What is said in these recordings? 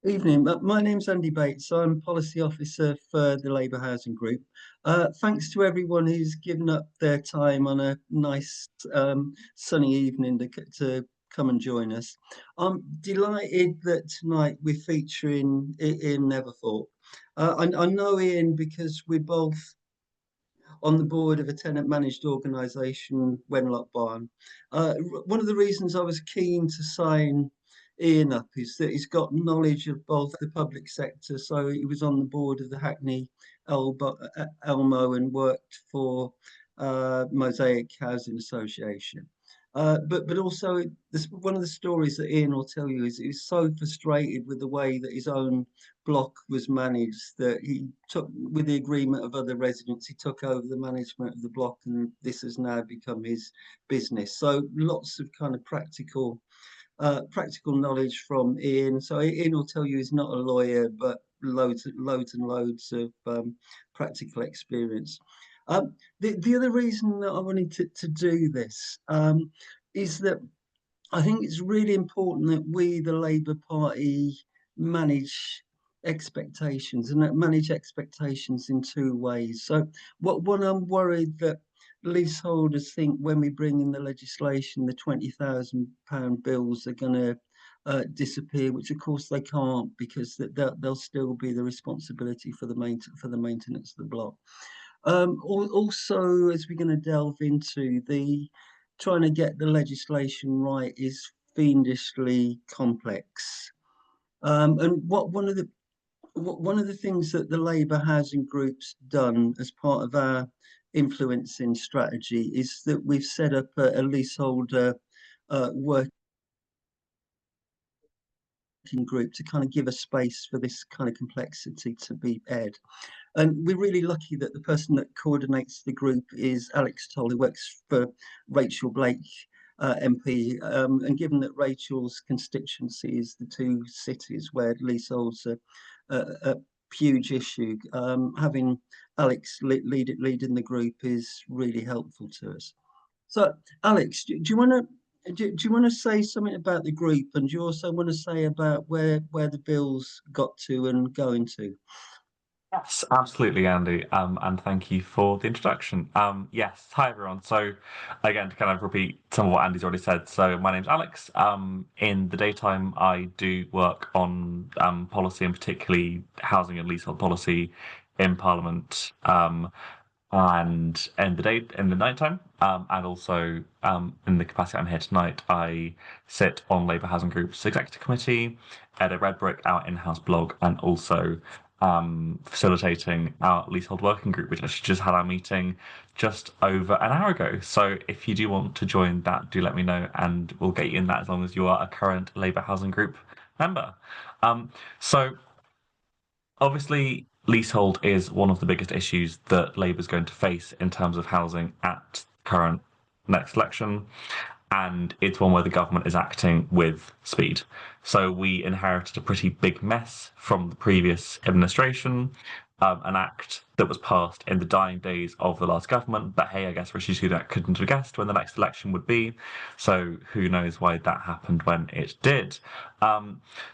Evening. My name's Andy Bates. I'm Policy Officer for the Labour Housing Group. Thanks to everyone who's given up their time on a nice sunny evening to come and join us. I'm delighted that tonight we're featuring Ian Netherthorpe. I know Ian because we're both on the board of a tenant managed organisation, Wenlock Barn. One of the reasons I was keen to sign Ian up is that he's got knowledge of both the public sector. So he was on the board of the Hackney Elmo and worked for Mosaic Housing Association. But also one of the stories that Ian will tell you is he was so frustrated with the way that his own block was managed that he took, with the agreement of other residents, he took over the management of the block, and this has now become his business. So lots of kind of practical knowledge from Ian. So Ian will tell you he's not a lawyer, but loads and loads of practical experience. The other reason that I wanted to do this is that I think it's really important that we, the Labour Party, manage expectations and that manage expectations in two ways. So what I'm worried that leaseholders think when we bring in the legislation, the £20,000 bills are going to disappear, which of course they can't, because they'll still be the responsibility for the maintenance of the block. Also, as we're going to delve into, the trying to get the legislation right is fiendishly complex. And one of the things that the Labour Housing Group's done as part of our influencing strategy is that we've set up a leaseholder working group to kind of give a space for this kind of complexity to be aired. And we're really lucky that the person that coordinates the group is Alex Toll, who works for Rachel Blake, MP. And given that Rachel's constituency is the two cities where leaseholds are a huge issue, having Alex leading the group is really helpful to us. So, Alex, do you want to do you want to say something about the group, and do you also want to say about where the bills got to and going to? Yes, absolutely, Andy. And thank you for the introduction. Yes, hi everyone. So, again, to kind of repeat some of what Andy's already said. So, my name's Alex. In the daytime, I do work on policy, and particularly housing and leasehold policy in Parliament. And in the nighttime, and also in the capacity I'm here tonight, I sit on Labour Housing Group's executive committee, edit Red Brick, our in-house blog, and also facilitating our leasehold working group, which actually just had our meeting just over an hour ago. So if you do want to join that, do let me know, and we'll get you in that as long as you are a current Labour Housing Group member. So obviously, leasehold is one of the biggest issues that Labour is going to face in terms of housing at current next election, and it's one where the government is acting with speed. So we inherited a pretty big mess from the previous administration, an act that was passed in the dying days of the last government. But hey, I guess Rishi Sunak couldn't have guessed when the next election would be. So who knows why that happened when it did.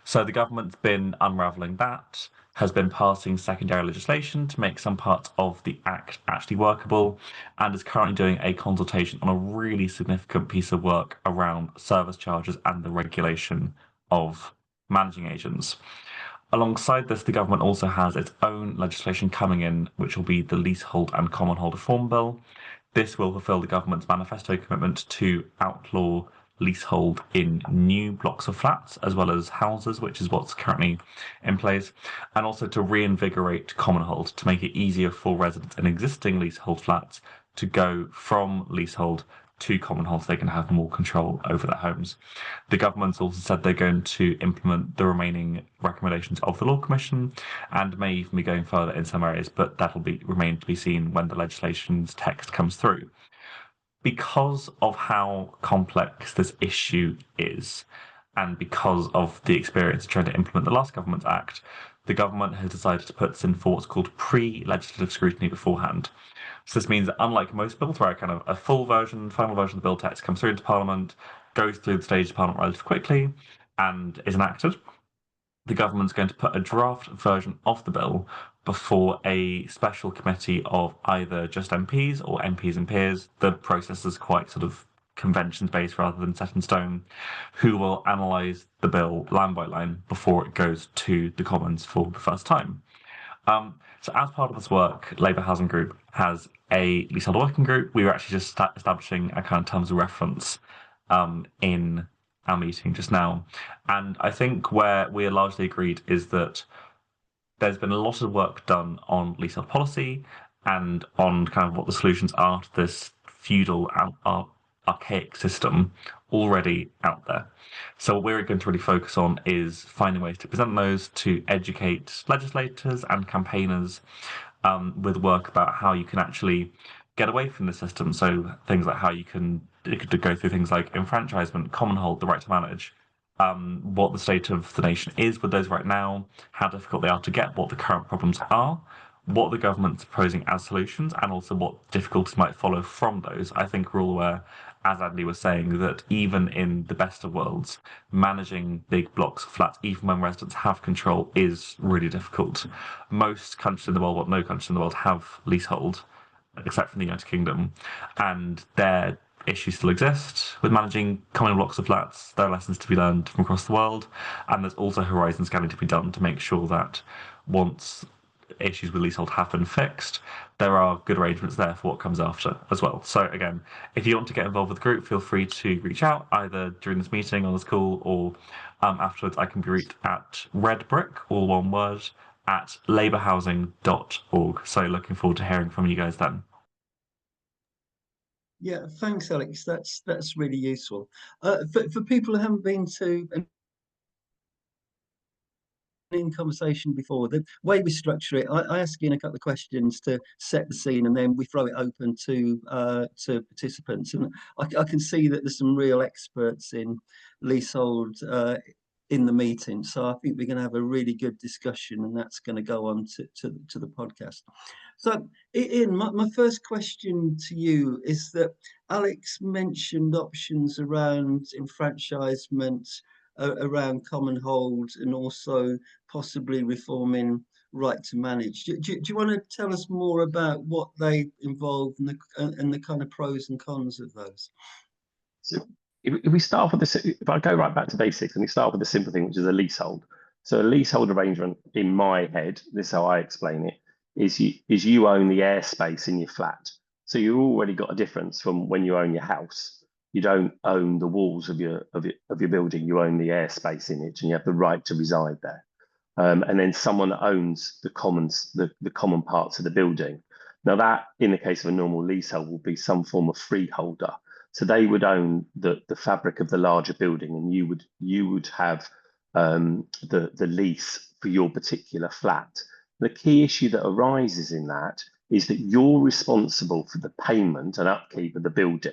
So the government's been unravelling that, has been passing secondary legislation to make some parts of the Act actually workable, and is currently doing a consultation on a really significant piece of work around service charges and the regulation of managing agents. Alongside this, the government also has its own legislation coming in, which will be the Leasehold and Common Hold Reform Bill. This will fulfil the government's manifesto commitment to outlaw leasehold in new blocks of flats as well as houses, which is what's currently in place, and also to reinvigorate common hold to make it easier for residents in existing leasehold flats to go from leasehold to common hold so they can have more control over their homes. The government's also said they're going to implement the remaining recommendations of the Law Commission and may even be going further in some areas, but that'll remain to be seen when the legislation's text comes through. Because of how complex this issue is, and because of the experience of trying to implement the last government's act, the government has decided to put this in for what's called pre-legislative scrutiny beforehand. So this means that unlike most bills, where a full version, final version of the bill text comes through into Parliament, goes through the stage of Parliament relatively quickly, and is enacted, the government's going to put a draft version of the bill before a special committee of either just MPs or MPs and peers. The process is quite sort of conventions based rather than set in stone, who will analyse the bill line by line before it goes to the Commons for the first time. So as part of this work, Labour Housing Group has a leasehold working group. We were actually just establishing a kind of terms of reference in our meeting just now. And I think where we are largely agreed is that there's been a lot of work done on leasehold policy and on kind of what the solutions are to this feudal archaic system already out there. So what we're going to really focus on is finding ways to present those, to educate legislators and campaigners with work about how you can actually get away from the system. So things like how you could go through things like enfranchisement, common hold, the right to manage, what the state of the nation is with those right now, how difficult they are to get, what the current problems are, what the government's proposing as solutions, and also what difficulties might follow from those. I think we're all aware, as Andy was saying, that even in the best of worlds, managing big blocks of flats, even when residents have control, is really difficult. Most countries in the world, well, no countries in the world, have leasehold, except for the United Kingdom, and their issues still exist with managing common blocks of flats. There are lessons to be learned from across the world, and there's also horizon scanning to be done to make sure that once issues with leasehold have been fixed, there are good arrangements there for what comes after as well. So again, if you want to get involved with the group, feel free to reach out either during this meeting on this call or afterwards. I can be reached at redbrick, all one word, at labourhousing.org. So looking forward to hearing from you guys then. Yeah, thanks, Alex. That's really useful. For people who haven't been to in conversation before, the way we structure it, I ask you a couple of questions to set the scene, and then we throw it open to participants. And I can see that there's some real experts in leasehold in the meeting, so I think we're going to have a really good discussion, and that's going to go on to the podcast. So, Ian, my first question to you is that Alex mentioned options around enfranchisement, around common hold, and also possibly reforming right to manage. Do you want to tell us more about what they involve and the kind of pros and cons of those? So if we start off with this, if I go right back to basics and we start with a simple thing, which is a leasehold. So a leasehold arrangement in my head, this is how I explain it, is you own the airspace in your flat. So you already got a difference from when you own your house. You don't own the walls of your building, you own the airspace in it, and you have the right to reside there. And then someone owns the common parts of the building. Now that, in the case of a normal leasehold, will be some form of freeholder. So they would own the fabric of the larger building, and you would have the lease for your particular flat. The key issue that arises in that is that you're responsible for the payment and upkeep of the building,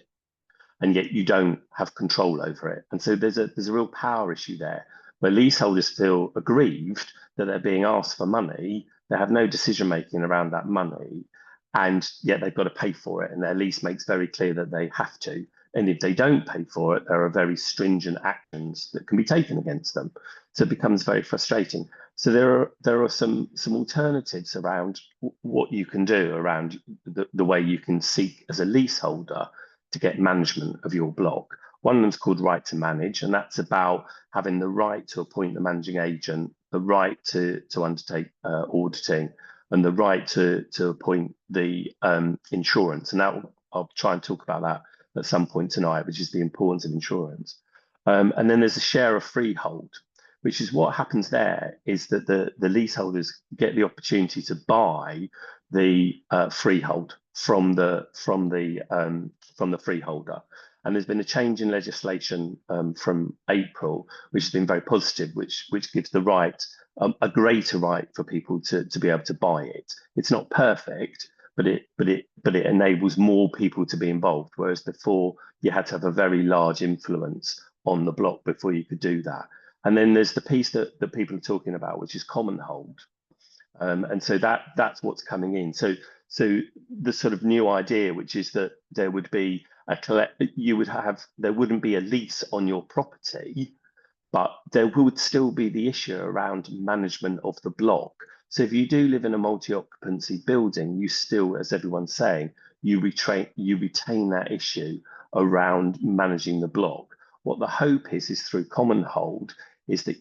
and yet you don't have control over it. And so there's a real power issue there, where leaseholders feel aggrieved that they're being asked for money. They have no decision making around that money, and yet they've got to pay for it. And their lease makes very clear that they have to. And if they don't pay for it, there are very stringent actions that can be taken against them. So it becomes very frustrating. So there are some alternatives around what you can do around the way you can seek as a leaseholder to get management of your block. One of them is called right to manage, and that's about having the right to appoint the managing agent, the right to undertake auditing, and the right to appoint the insurance. And I'll try and talk about that at some point tonight, which is the importance of insurance. And then there's a share of freehold, which is what happens there is that the leaseholders get the opportunity to buy the freehold from the freeholder. And there's been a change in legislation from April, which has been very positive, which gives the right, a greater right for people to be able to buy it. It's not perfect, but it enables more people to be involved. Whereas before you had to have a very large influence on the block before you could do that. And then there's the piece that people are talking about, which is common hold. And so that's what's coming in. So the sort of new idea, which is that there would be there wouldn't be a lease on your property, but there would still be the issue around management of the block. So if you do live in a multi-occupancy building, you still, as everyone's saying, you retain that issue around managing the block. What the hope is through common hold is that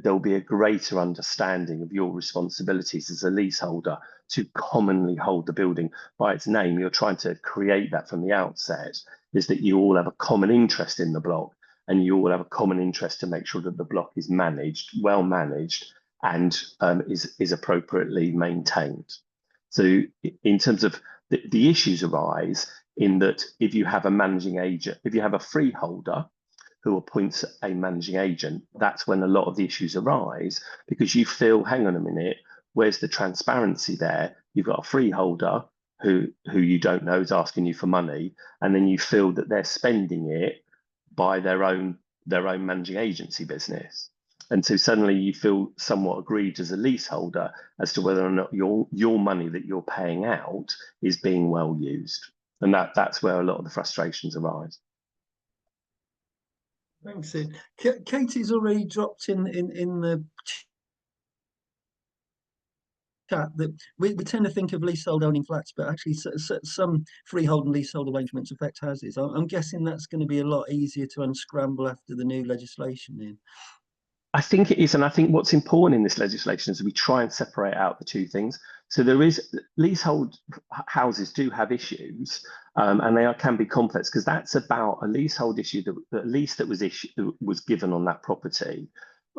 there'll be a greater understanding of your responsibilities as a leaseholder to commonly hold the building by its name. You're trying to create that from the outset, is that you all have a common interest in the block, and you all have a common interest to make sure that the block is managed, well managed, and is appropriately maintained. So in terms of the issues arise in that if you have a managing agent, if you have a freeholder who appoints a managing agent, that's when a lot of the issues arise, because you feel, hang on a minute, where's the transparency there? You've got a freeholder who you don't know is asking you for money, and then you feel that they're spending it by their own managing agency business. And so suddenly you feel somewhat aggrieved as a leaseholder as to whether or not your money that you're paying out is being well used. And that's where a lot of the frustrations arise. Thanks, Sid. Katie's already dropped in the chat that we tend to think of leasehold owning flats, but actually some freehold and leasehold arrangements affect houses. I'm guessing that's going to be a lot easier to unscramble after the new legislation in. I think it is, and I think what's important in this legislation is we try and separate out the two things. So there is leasehold houses do have issues, and they can be complex, because that's about a leasehold issue that lease that was given on that property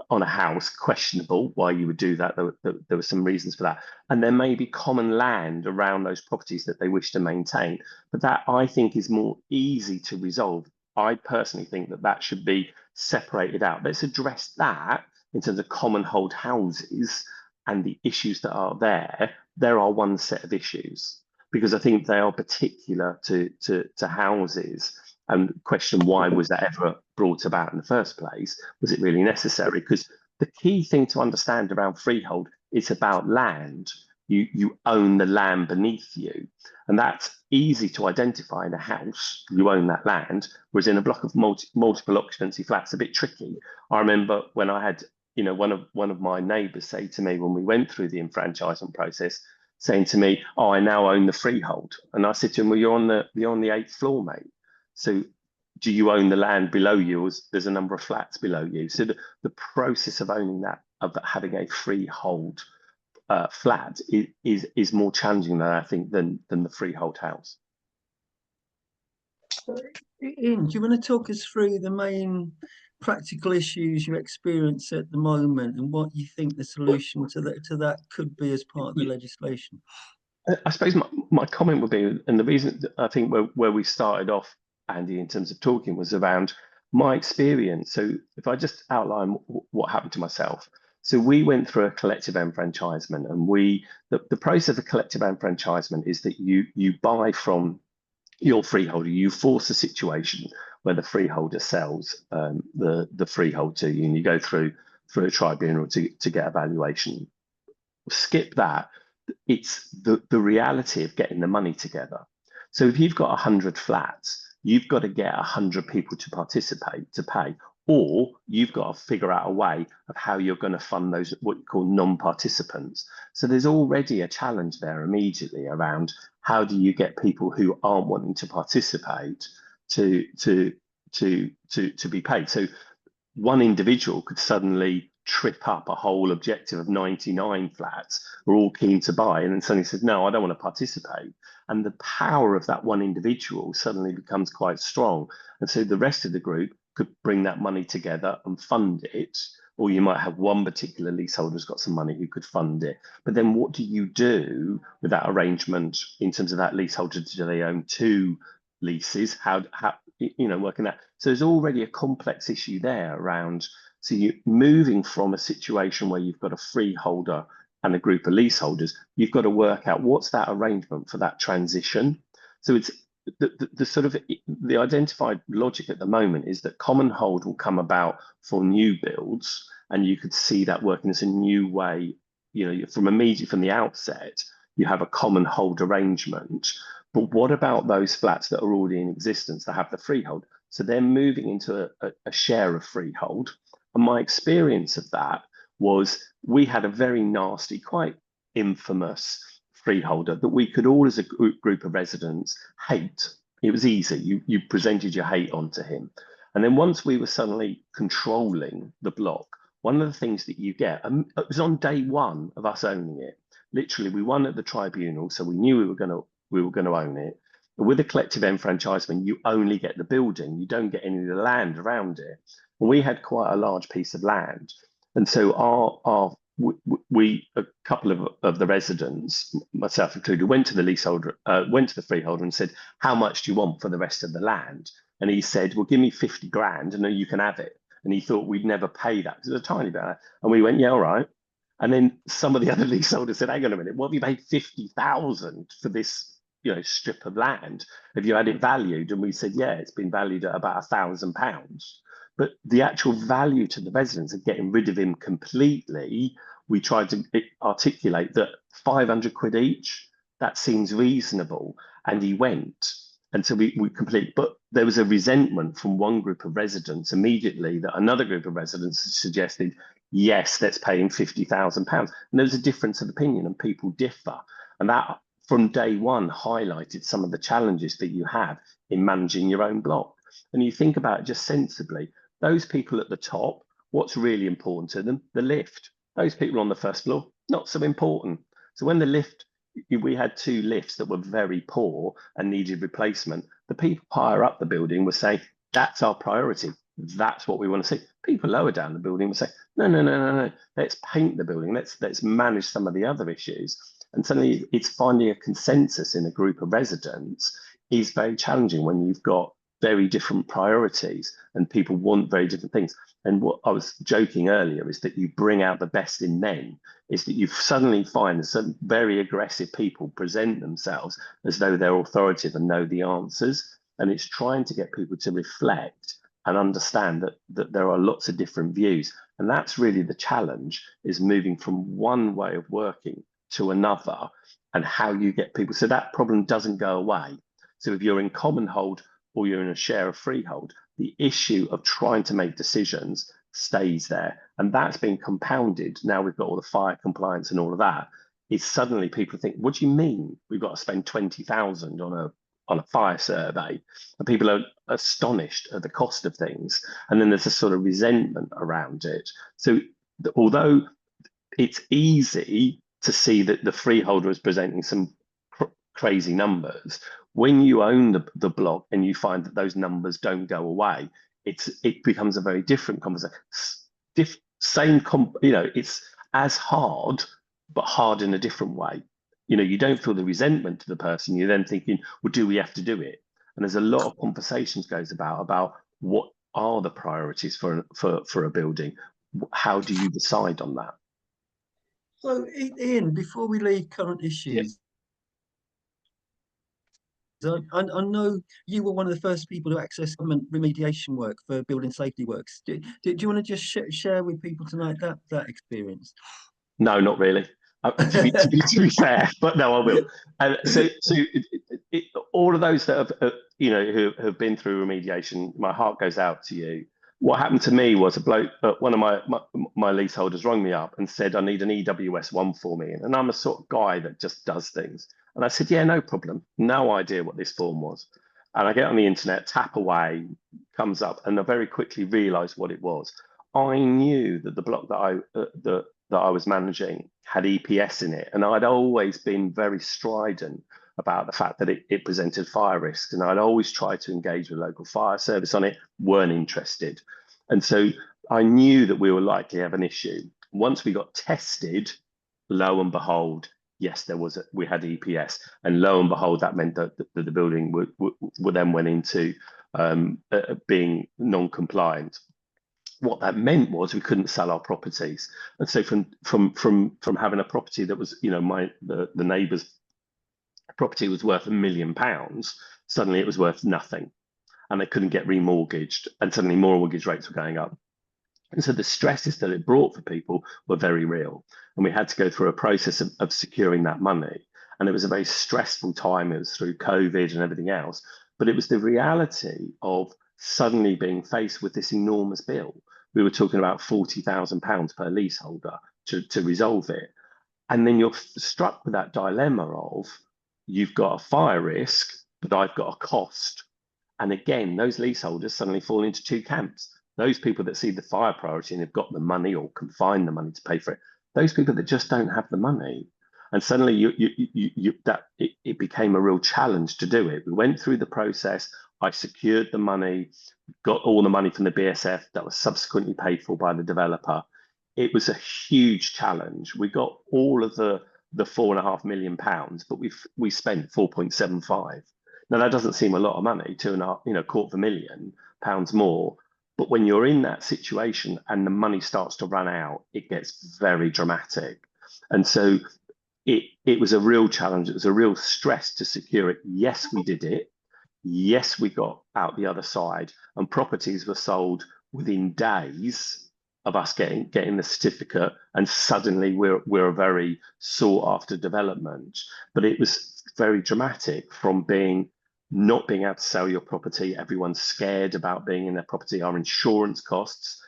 on a house, questionable why you would do that. There were some reasons for that, and there may be common land around those properties that they wish to maintain, but that I think is more easy to resolve. I personally think that should be separated out. Let's address that in terms of common hold houses and the issues that are there. There are one set of issues, because I think they are particular to houses, and question why was that ever brought about in the first place? Was it really necessary? Because the key thing to understand around freehold is about land. You own the land beneath you, and that's easy to identify in a house. You own that land, whereas in a block of multiple occupancy flats, a bit tricky. I remember when I had, one of my neighbours say to me when we went through the enfranchisement process, saying to me, "Oh, I now own the freehold," and I said to him, "Well, you're on the 8th floor, mate. So do you own the land below you, or there's a number of flats below you?" So the process of owning that, of having a freehold flat is more challenging than I think than the freehold house. Ian, do you want to talk us through the main practical issues you experience at the moment and what you think the solution to that could be as part of the legislation? I suppose my comment would be, and the reason I think where we started off, Andy, in terms of talking, was around my experience. So if I just outline what happened to myself. So we went through a collective enfranchisement, and the process of collective enfranchisement is that you buy from your freeholder, you force a situation where the freeholder sells the freehold to you, and you go through a tribunal to get a valuation. Skip that. It's the reality of getting the money together. So if you've got 100 flats, you've got to get 100 people to participate to pay, or you've got to figure out a way of how you're going to fund those, what you call non-participants. So there's already a challenge there immediately around how do you get people who aren't wanting to participate to be paid. So one individual could suddenly trip up a whole objective of 99 flats who are all keen to buy, and then suddenly says, "No, I don't want to participate." And the power of that one individual suddenly becomes quite strong. And so the rest of the group could bring that money together and fund it. Or you might have one particular leaseholder who's got some money who could fund it. But then what do you do with that arrangement in terms of that leaseholder? Do they own two leases? How working that? So there's already a complex issue there around. So you're moving from a situation where you've got a freeholder and a group of leaseholders, you've got to work out what's that arrangement for that transition. So it's the sort of the identified logic at the moment is that common hold will come about for new builds, and you could see that working as a new way. From the outset, you have a common hold arrangement. But what about those flats that are already in existence that have the freehold? So they're moving into a share of freehold. And my experience of that was we had a very nasty, quite infamous freeholder that we could all, as a group of residents, hate. It was easy. You presented your hate onto him. And then once we were suddenly controlling the block, one of the things that you get, it was on day one of us owning it. Literally, we won at the tribunal, so we knew we were going to own it. But with a collective enfranchisement, you only get the building. You don't get any of the land around it. And we had quite a large piece of land, and so a couple of the residents, myself included, went to the leaseholder, went to the freeholder and said, "How much do you want for the rest of the land?" And he said, "Well, give me 50 grand and then you can have it." And he thought we'd never pay that because it was a tiny bit. And we went, "Yeah, all right." And then some of the other leaseholders said, "Hang on a minute, what have you paid 50,000 for this, strip of land? Have you had it valued?" And we said, "Yeah, it's been valued at about £1,000." But the actual value to the residents of getting rid of him completely, we tried to articulate that 500 quid each, that seems reasonable. And he went. And so we completely, but there was a resentment from one group of residents immediately that another group of residents suggested, yes, let's pay him £50,000. And there was a difference of opinion and people differ. And that from day one highlighted some of the challenges that you have in managing your own block. And you think about it just sensibly, those people at the top, what's really important to them? The lift. Those people on the first floor, not so important. So when the lift, we had 2 lifts that were very poor and needed replacement, the people higher up the building were saying, that's our priority. That's what we want to see. People lower down the building would say, no. Let's paint the building. Let's manage some of the other issues. And suddenly it's finding a consensus in a group of residents is very challenging when you've got very different priorities and people want very different things. And what I was joking earlier is that you bring out the best in men, is that you suddenly find some very aggressive people present themselves as though they're authoritative and know the answers. And it's trying to get people to reflect and understand that there are lots of different views. And that's really the challenge, is moving from one way of working to another and how you get people. So that problem doesn't go away. So if you're in common hold or you're in a share of freehold, the issue of trying to make decisions stays there. And that's been compounded. Now we've got all the fire compliance and all of that. Is suddenly people think, what do you mean we've got to spend 20,000 on a fire survey? And people are astonished at the cost of things. And then there's a sort of resentment around it. So although it's easy to see that the freeholder is presenting some crazy numbers, when you own the block and you find that those numbers don't go away, it becomes a very different conversation. It's as hard, but hard in a different way. You don't feel the resentment to the person. You're then thinking, well, do we have to do it? And there's a lot of conversations goes about what are the priorities for a building. How do you decide on that? So, Ian, before we leave current issues, I know you were one of the first people to access government remediation work for building safety works. Do you want to just share with people tonight that experience? No, not really. To be fair, but no, I will. So all of those that have, who have been through remediation, my heart goes out to you. What happened to me was a bloke, one of my leaseholders rang me up and said, "I need an EWS one for me," and I'm a sort of guy that just does things. And I said, "Yeah, no problem." No idea what this form was. And I get on the internet, tap away, comes up, and I very quickly realised what it was. I knew that the block that I was managing had EPS in it, and I'd always been very strident about the fact that it presented fire risks, and I'd always tried to engage with local fire service on it, weren't interested. And so I knew that we were likely to have an issue. Once we got tested, lo and behold, yes, we had EPS, and lo and behold, that meant that the building would then went into being non-compliant. What that meant was we couldn't sell our properties, and so from having a property that was, the neighbour's property was worth £1 million, suddenly it was worth nothing, and they couldn't get remortgaged, and suddenly mortgage rates were going up. And so the stresses that it brought for people were very real. And we had to go through a process of securing that money. And it was a very stressful time. It was through COVID and everything else. But it was the reality of suddenly being faced with this enormous bill. we were talking about £40,000 per leaseholder to resolve it. And then you're struck with that dilemma of, you've got a fire risk, but I've got a cost. And again, those leaseholders suddenly fall into two camps. Those people that see the fire priority and have got the money or can find the money to pay for it. Those people that just don't have the money. And suddenly it became a real challenge to do it. We went through the process. I secured the money, got all the money from the BSF that was subsequently paid for by the developer. It was a huge challenge. We got all of the £4.5 million, but we spent 4.75. Now that doesn't seem a lot of money, £250,000 more. But when you're in that situation and the money starts to run out, it gets very dramatic. And so it was a real challenge. It was a real stress to secure it. Yes, we did it. Yes, we got out the other side, and properties were sold within days of us getting the certificate, and suddenly we're a very sought after development. But it was very dramatic from not being able to sell your property. Everyone's scared about being in their property. Our insurance costs,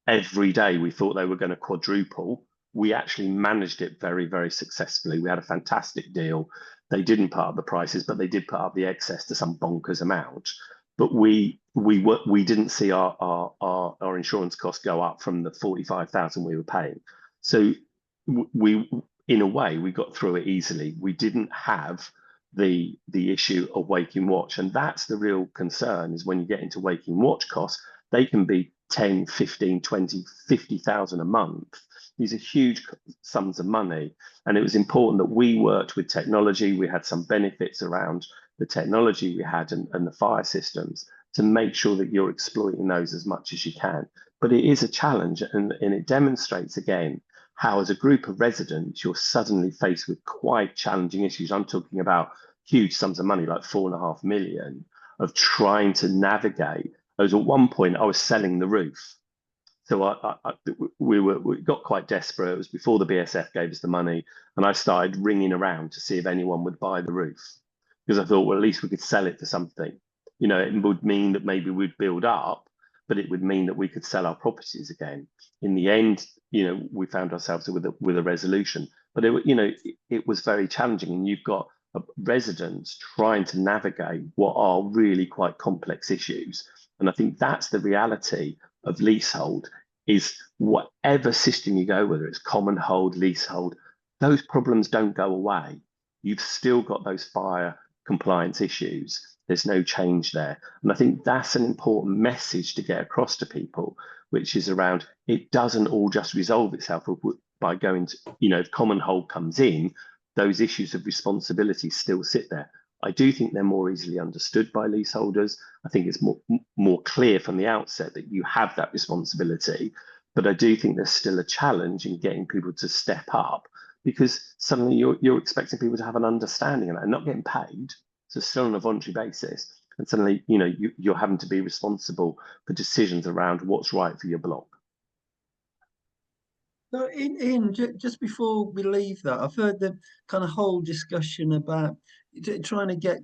every day we thought they were going to quadruple. We actually managed it very, very successfully. We had a fantastic deal. They didn't put up the prices, but they did put up the excess to some bonkers amount. But we didn't see our insurance costs go up from the 45,000 we were paying. So in a way, we got through it easily. We didn't have the issue of waiting watch, and that's the real concern. Is when you get into waiting watch costs, they can be 10, 15, 20, 50,000 a month. These are huge sums of money, and it was important that we worked with technology. We had some benefits around the technology we had and the fire systems to make sure that you're exploiting those as much as you can. But it is a challenge, and it demonstrates again how, as a group of residents, you're suddenly faced with quite challenging issues. I'm talking about huge sums of money, like 4.5 million, of trying to navigate. As at one point, I was selling the roof. So we got quite desperate. It was before the BSF gave us the money, and I started ringing around to see if anyone would buy the roof, because I thought, well, at least we could sell it for something. It would mean that maybe we'd build up, but it would mean that we could sell our properties again. In the end, we found ourselves with a resolution, but it was very challenging, and you've got residents trying to navigate what are really quite complex issues. And I think that's the reality of leasehold, is whatever system you go, whether it's common hold, leasehold, those problems don't go away. You've still got those fire compliance issues. There's no change there. And I think that's an important message to get across to people, which is around, it doesn't all just resolve itself by going to, if common hold comes in, those issues of responsibility still sit there. I do think they're more easily understood by leaseholders. I think it's more clear from the outset that you have that responsibility. But I do think there's still a challenge in getting people to step up, because suddenly you're expecting people to have an understanding of that and not getting paid. So still on a voluntary basis. And suddenly, you're having to be responsible for decisions around what's right for your block. So, Ian, just before we leave that, I've heard the kind of whole discussion about trying to get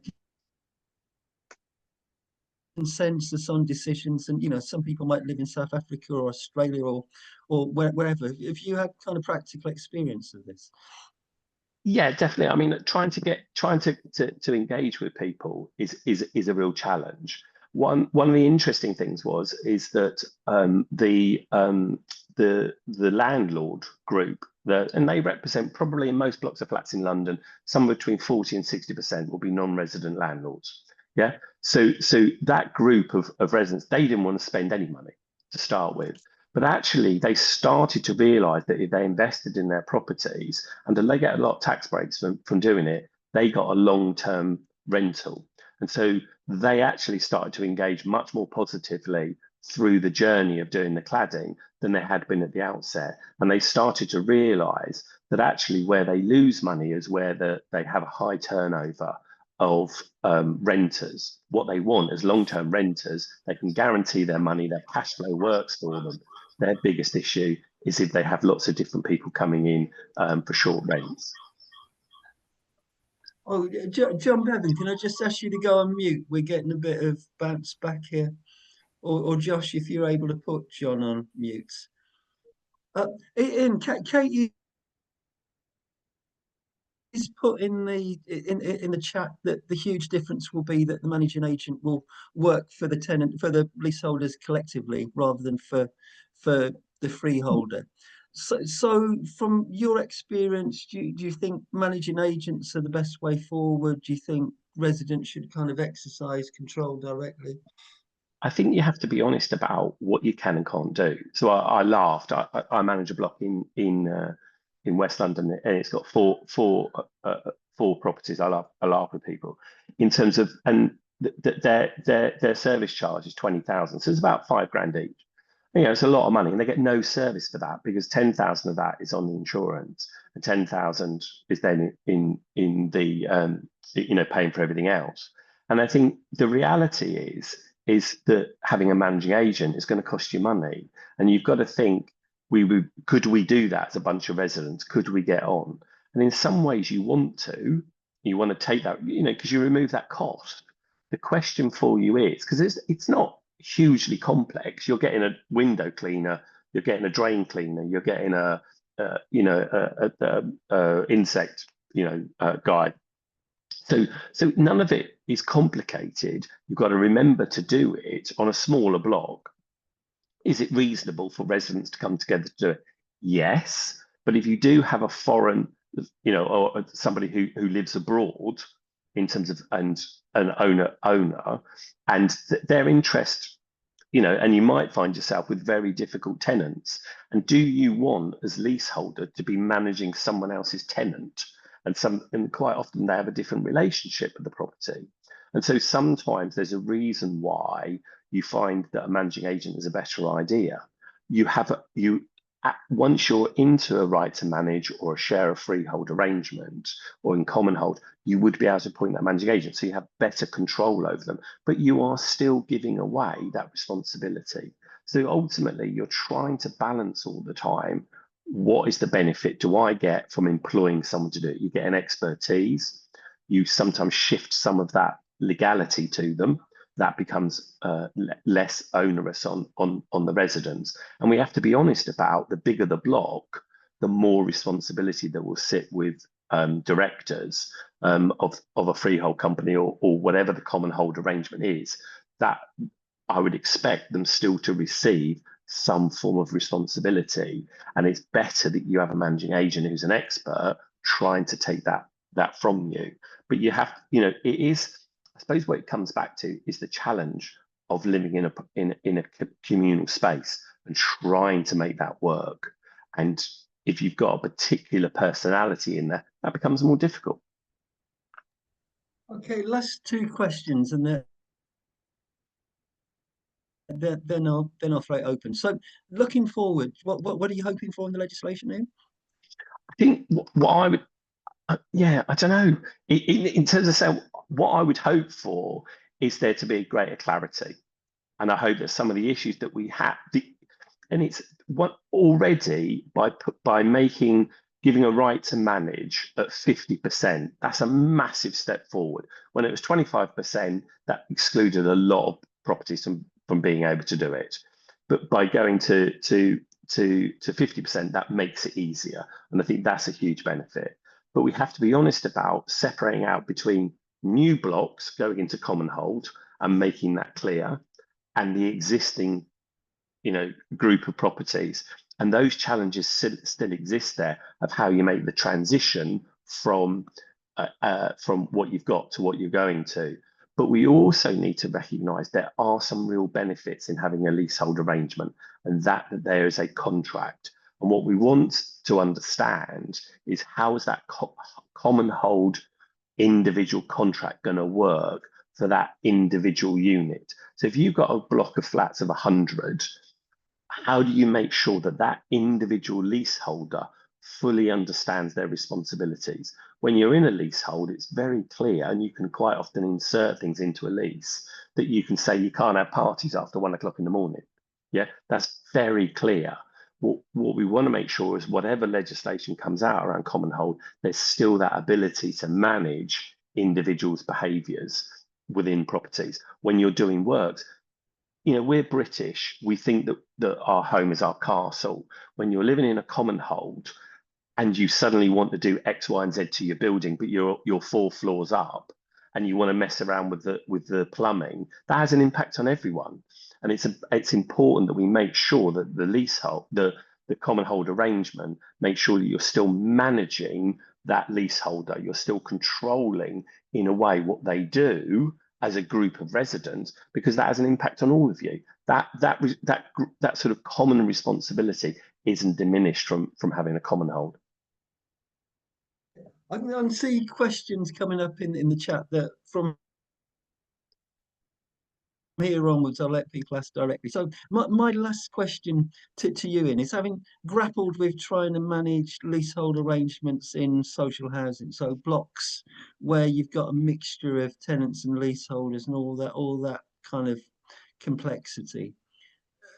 consensus on decisions, and some people might live in South Africa or Australia or wherever. Have you had kind of practical experience of this? Yeah, definitely. I mean, trying to engage with people is a real challenge. One of the interesting things is that the landlord group, and they represent, probably in most blocks of flats in London, somewhere between 40 and 60% will be non-resident landlords. Yeah. So that group of residents, they didn't want to spend any money to start with. But actually, they started to realise that if they invested in their properties, and they get a lot of tax breaks from doing it, they got a long-term rental. And so they actually started to engage much more positively through the journey of doing the cladding than they had been at the outset. And they started to realise that actually where they lose money is where they have a high turnover of renters. What they want as long-term renters, they can guarantee their money, their cash flow works for them. Their biggest issue is if they have lots of different people coming in for short rents. Oh, John Bevan, can I just ask you to go on mute? We're getting a bit of bounce back here. or Josh, if you're able to put John on mute. Ian, Kate is put in the chat that the huge difference will be that the managing agent will work for the leaseholders collectively rather than for the freeholder. So from your experience, do you think managing agents are the best way forward? Do you think residents should kind of exercise control directly? I think you have to be honest about what you can and can't do. So I laughed. I manage a block in West London, and it's got four properties. I laugh with people in terms of, and their service charge is 20,000, so it's about £5,000 each. You know, it's a lot of money, and they get no service for that because 10,000 of that is on the insurance, and 10,000 is then in the paying for everything else. And I think the reality is that having a managing agent is going to cost you money, and you've got to think, could we do that as a bunch of residents? Could we get on? And in some ways, you want to take that, because you remove that cost. The question for you is, because it's not hugely complex. You're getting a window cleaner, you're getting a drain cleaner, you're getting a insect guy. So none of it is complicated. You've got to remember to do it on a smaller block. Is it reasonable for residents to come together to do it? Yes, but if you do have a foreign, or somebody who lives abroad, in terms of and an owner, and their interest, and you might find yourself with very difficult tenants. And do you want, as leaseholder, to be managing someone else's tenant? And quite often they have a different relationship with the property. And so sometimes there's a reason why you find that a managing agent is a better idea. Once you're into a right to manage or a share of freehold arrangement or in common hold, you would be able to appoint that managing agent, so you have better control over them, but you are still giving away that responsibility. So ultimately, you're trying to balance all the time. What is the benefit do I get from employing someone to do it? You get an expertise. You sometimes shift some of that legality to them. That becomes less onerous on the residents. And we have to be honest about, the bigger the block, the more responsibility that will sit with directors of a freehold company or whatever the common hold arrangement is, that I would expect them still to receive some form of responsibility. And it's better that you have a managing agent who's an expert trying to take that from you. But you have, it is, I suppose what it comes back to is the challenge of living in a communal space and trying to make that work. And if you've got a particular personality in there, that becomes more difficult. Okay, last two questions, and then I'll throw it open. So, looking forward, what are you hoping for in the legislation now? I think what I would, I don't know. In terms of what I would hope for is there to be greater clarity, and I hope that some of the issues that we have, and it's what already by giving a right to manage at 50%, that's a massive step forward. When it was 25%, that excluded a lot of properties from being able to do it. But by going to 50%, that makes it easier. And I think that's a huge benefit. But we have to be honest about separating out between new blocks going into common hold and making that clear, and the existing group of properties. And those challenges still exist there, of how you make the transition from what you've got to what you're going to. But we also need to recognise there are some real benefits in having a leasehold arrangement, and that there is a contract. And what we want to understand is, how is that common hold individual contract going to work for that individual unit? So if you've got a block of flats of 100, how do you make sure that that individual leaseholder fully understands their responsibilities? When you're in a leasehold, it's very clear, and you can quite often insert things into a lease that you can say you can't have parties after 1 o'clock in the morning. Yeah, that's very clear. What we want to make sure is, whatever legislation comes out around common hold, there's still that ability to manage individuals' behaviours within properties. When you're doing works, you know, we're British. We think that our home is our castle. When you're living in a common hold and you suddenly want to do X, Y, and Z to your building, but you're 4 floors up and you want to mess around with the plumbing, that has an impact on everyone. And it's important that we make sure that the leasehold, the common hold arrangement, make sure that you're still managing that leaseholder, you're still controlling in a way what they do as a group of residents, because that has an impact on all of you. That sort of common responsibility isn't diminished from having a common hold. I can see questions coming up in the chat that from here onwards, I'll let people ask directly. So my last question to you, Ian, is having grappled with trying to manage leasehold arrangements in social housing, so blocks where you've got a mixture of tenants and leaseholders and all that kind of complexity.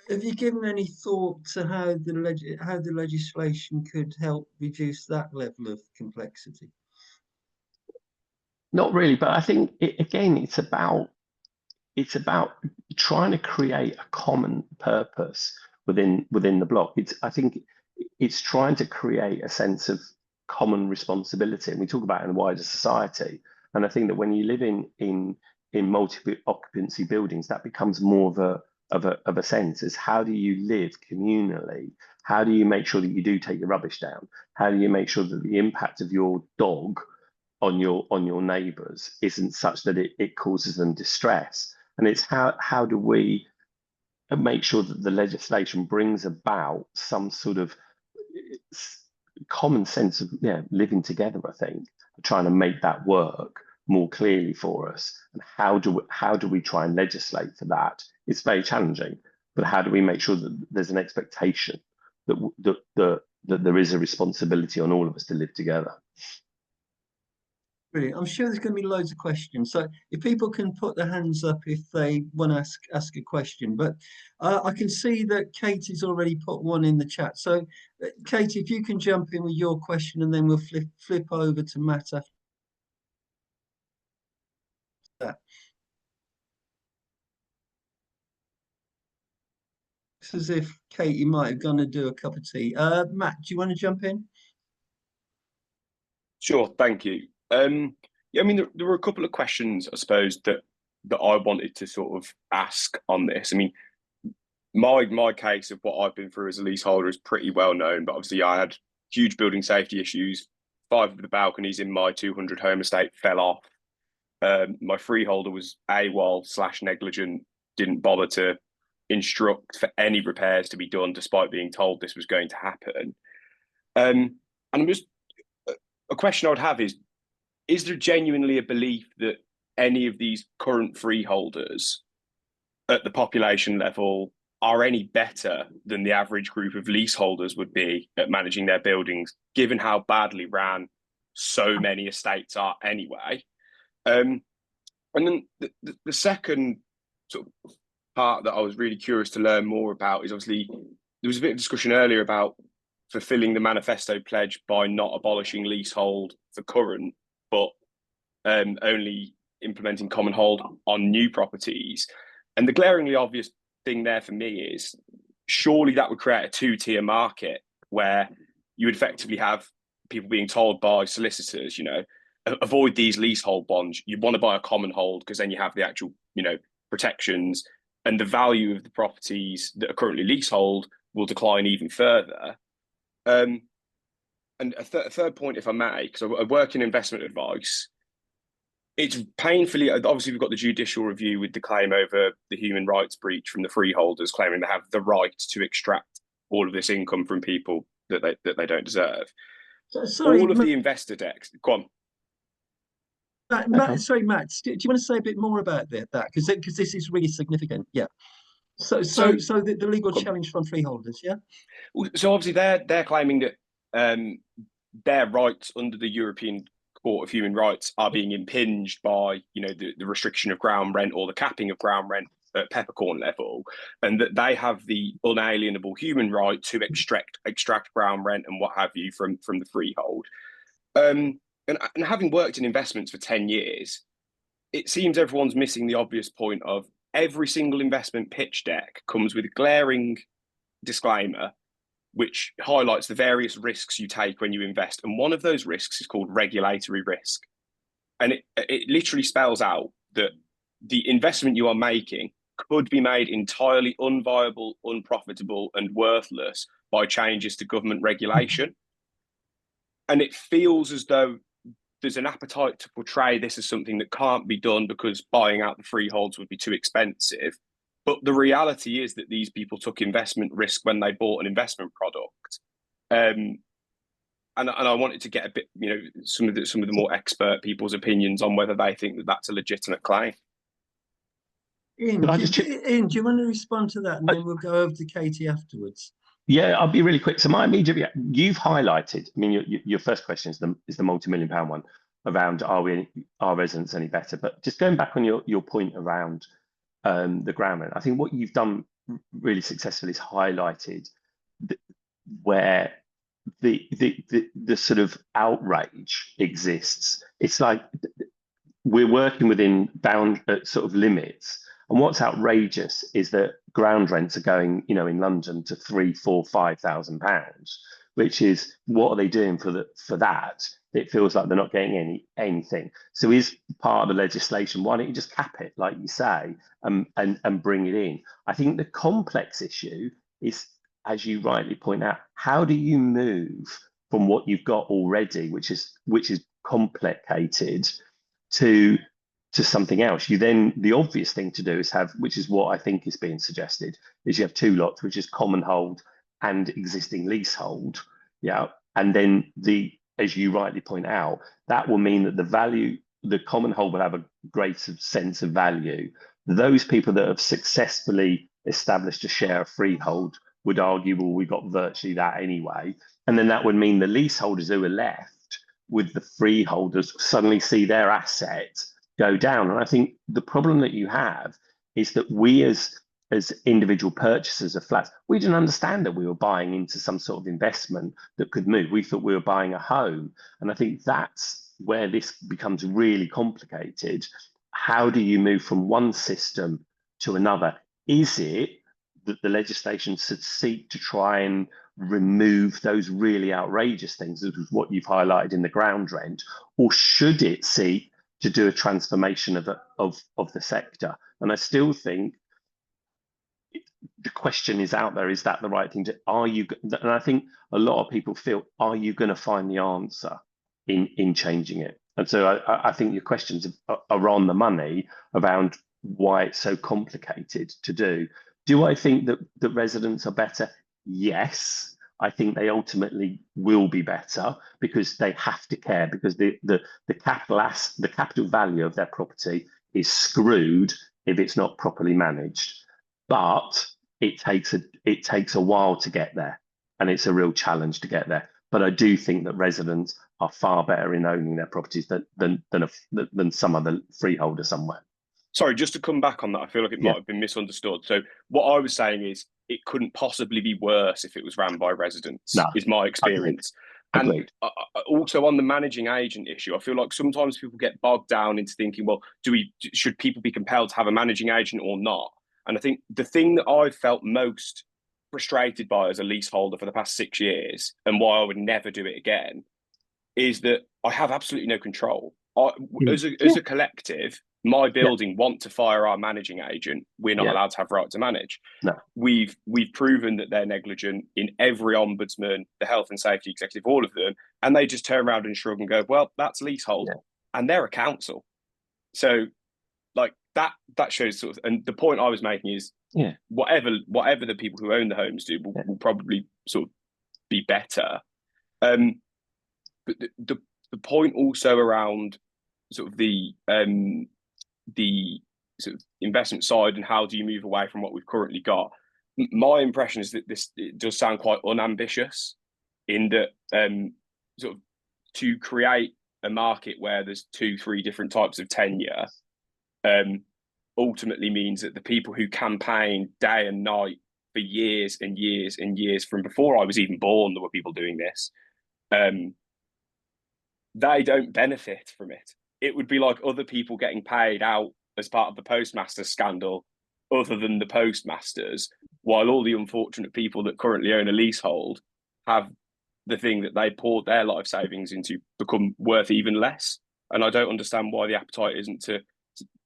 Have you given any thought to how the legislation could help reduce that level of complexity? Not really, but I think again, it's about trying to create a common purpose within the block. I think it's trying to create a sense of common responsibility, and we talk about it in wider society. And I think that when you live in multi-occupancy buildings, that becomes more of a sense is how do you live communally? How do you make sure that you do take your rubbish down? How do you make sure that the impact of your dog on your neighbours isn't such that it causes them distress? And it's how do we make sure that the legislation brings about some sort of common sense of living together, I think, trying to make that work more clearly for us. And how do we try and legislate for that? It's very challenging, but how do we make sure that there's an expectation that there is a responsibility on all of us to live together? Brilliant. I'm sure there's going to be loads of questions. So if people can put their hands up if they want to ask a question. But I can see that Katie's already put one in the chat. So Katie, if you can jump in with your question and then we'll flip over to Matt after that. It's as if Katie might have gone to do a cup of tea. Matt, do you want to jump in? Sure, thank you. Yeah, I mean, there were a couple of questions, I suppose, that I wanted to sort of ask on this. I mean, my case of what I've been through as a leaseholder is pretty well known, but obviously I had huge building safety issues. 5 of the balconies in my 200 home estate fell off. My freeholder was AWOL/negligent, didn't bother to instruct for any repairs to be done, despite being told this was going to happen. And I'm just a question I would have is there genuinely a belief that any of these current freeholders at the population level are any better than the average group of leaseholders would be at managing their buildings, given how badly ran so many estates are anyway? And then the second sort of part that I was really curious to learn more about is obviously there was a bit of discussion earlier about fulfilling the manifesto pledge by not abolishing leasehold for current, but only implementing common hold on new properties. And the glaringly obvious thing there for me is surely that would create a 2-tier market where you would effectively have people being told by solicitors, avoid these leasehold bonds. You want to buy a common hold because then you have the actual, protections, and the value of the properties that are currently leasehold will decline even further. And a third point, if I may, because I work in investment advice, it's painfully, obviously we've got the judicial review with the claim over the human rights breach from the freeholders, claiming they have the right to extract all of this income from people that they don't deserve. Sorry, all of the investor decks, go on. Matt, sorry, Matt, do you want to say a bit more about that? Because this is really significant. Yeah. So the legal challenge from freeholders, yeah? So obviously they're claiming that their rights under the European Court of Human Rights are being impinged by, the restriction of ground rent or the capping of ground rent at peppercorn level, and that they have the unalienable human right to extract ground rent and what have you from the freehold. And having worked in investments for 10 years, it seems everyone's missing the obvious point of every single investment pitch deck comes with a glaring disclaimer which highlights the various risks you take when you invest. And one of those risks is called regulatory risk. And it literally spells out that the investment you are making could be made entirely unviable, unprofitable, and worthless by changes to government regulation. And it feels as though there's an appetite to portray this as something that can't be done because buying out the freeholds would be too expensive. But the reality is that these people took investment risk when they bought an investment product. And I wanted to get a bit, some of the more expert people's opinions on whether they think that that's a legitimate claim. Ian, do you want to respond to that, and then we'll go over to Katie afterwards? Yeah, I'll be really quick. So my immediate, you've highlighted. I mean, your first question is the multi-million-pound one around are residents any better? But just going back on your point around the ground rent, I think what you've done really successfully is highlighted where the sort of outrage exists. It's like we're working within bound sort of limits. And what's outrageous is that ground rents are going, in London to £3,000, £4,000, £5,000, which is what are they doing for that? It feels like they're not getting anything. So is part of the legislation, why don't you just cap it, like you say, and bring it in? I think the complex issue is, as you rightly point out, how do you move from what you've got already, which is complicated, to something else? You then, the obvious thing to do is have, which is what I think is being suggested, is you have two lots, which is common hold and existing leasehold. Yeah. And then as you rightly point out, that will mean that the common hold will have a greater sense of value. Those people that have successfully established a share of freehold would argue, well, we got virtually that anyway. And then that would mean the leaseholders who are left with the freeholders suddenly see their asset go down. And I think the problem that you have is that we as individual purchasers of flats, we didn't understand that we were buying into some sort of investment that could move. We thought we were buying a home. And I think that's where this becomes really complicated. How do you move from one system to another? Is it that the legislation should seek to try and remove those really outrageous things, as was what you've highlighted in the ground rent, or should it seek to do a transformation of the sector? And I still think the question is out there: is that the right thing to? And I think a lot of people feel, are you going to find the answer in changing it? And so I think your questions are on the money around why it's so complicated to do. Do I think that residents are better? Yes, I think they ultimately will be better because they have to care, because the capital value of their property is screwed if it's not properly managed. But it takes a while to get there, and it's a real challenge to get there. But I do think that residents are far better in owning their properties than some other freeholder somewhere. Sorry, just to come back on that, I feel like it might have been misunderstood. So what I was saying is it couldn't possibly be worse if it was ran by residents, is my experience. Agreed. And also on the managing agent issue, I feel like sometimes people get bogged down into thinking, well, should people be compelled to have a managing agent or not? And I think the thing that I've felt most frustrated by as a leaseholder for the past 6 years, and why I would never do it again, is that I have absolutely no control. As a collective, my building want to fire our managing agent. We're not allowed to have right to manage. No. We've proven that they're negligent in every ombudsman, the health and safety executive, all of them, and they just turn around and shrug and go, well, that's leasehold, and they're a council. So like that shows sort of, and the point I was making is whatever the people who own the homes do will probably sort of be better. But the point also around sort of the sort of investment side and how do you move away from what we've currently got, my impression is that it does sound quite unambitious, in that sort of to create a market where there's 2-3 different types of tenure ultimately means that the people who campaign day and night for years and years and years, from before I was even born, there were people doing this, they don't benefit from it. It would be like other people getting paid out as part of the postmaster scandal other than the postmasters, while all the unfortunate people that currently own a leasehold have the thing that they poured their life savings into become worth even less. And I don't understand why the appetite isn't to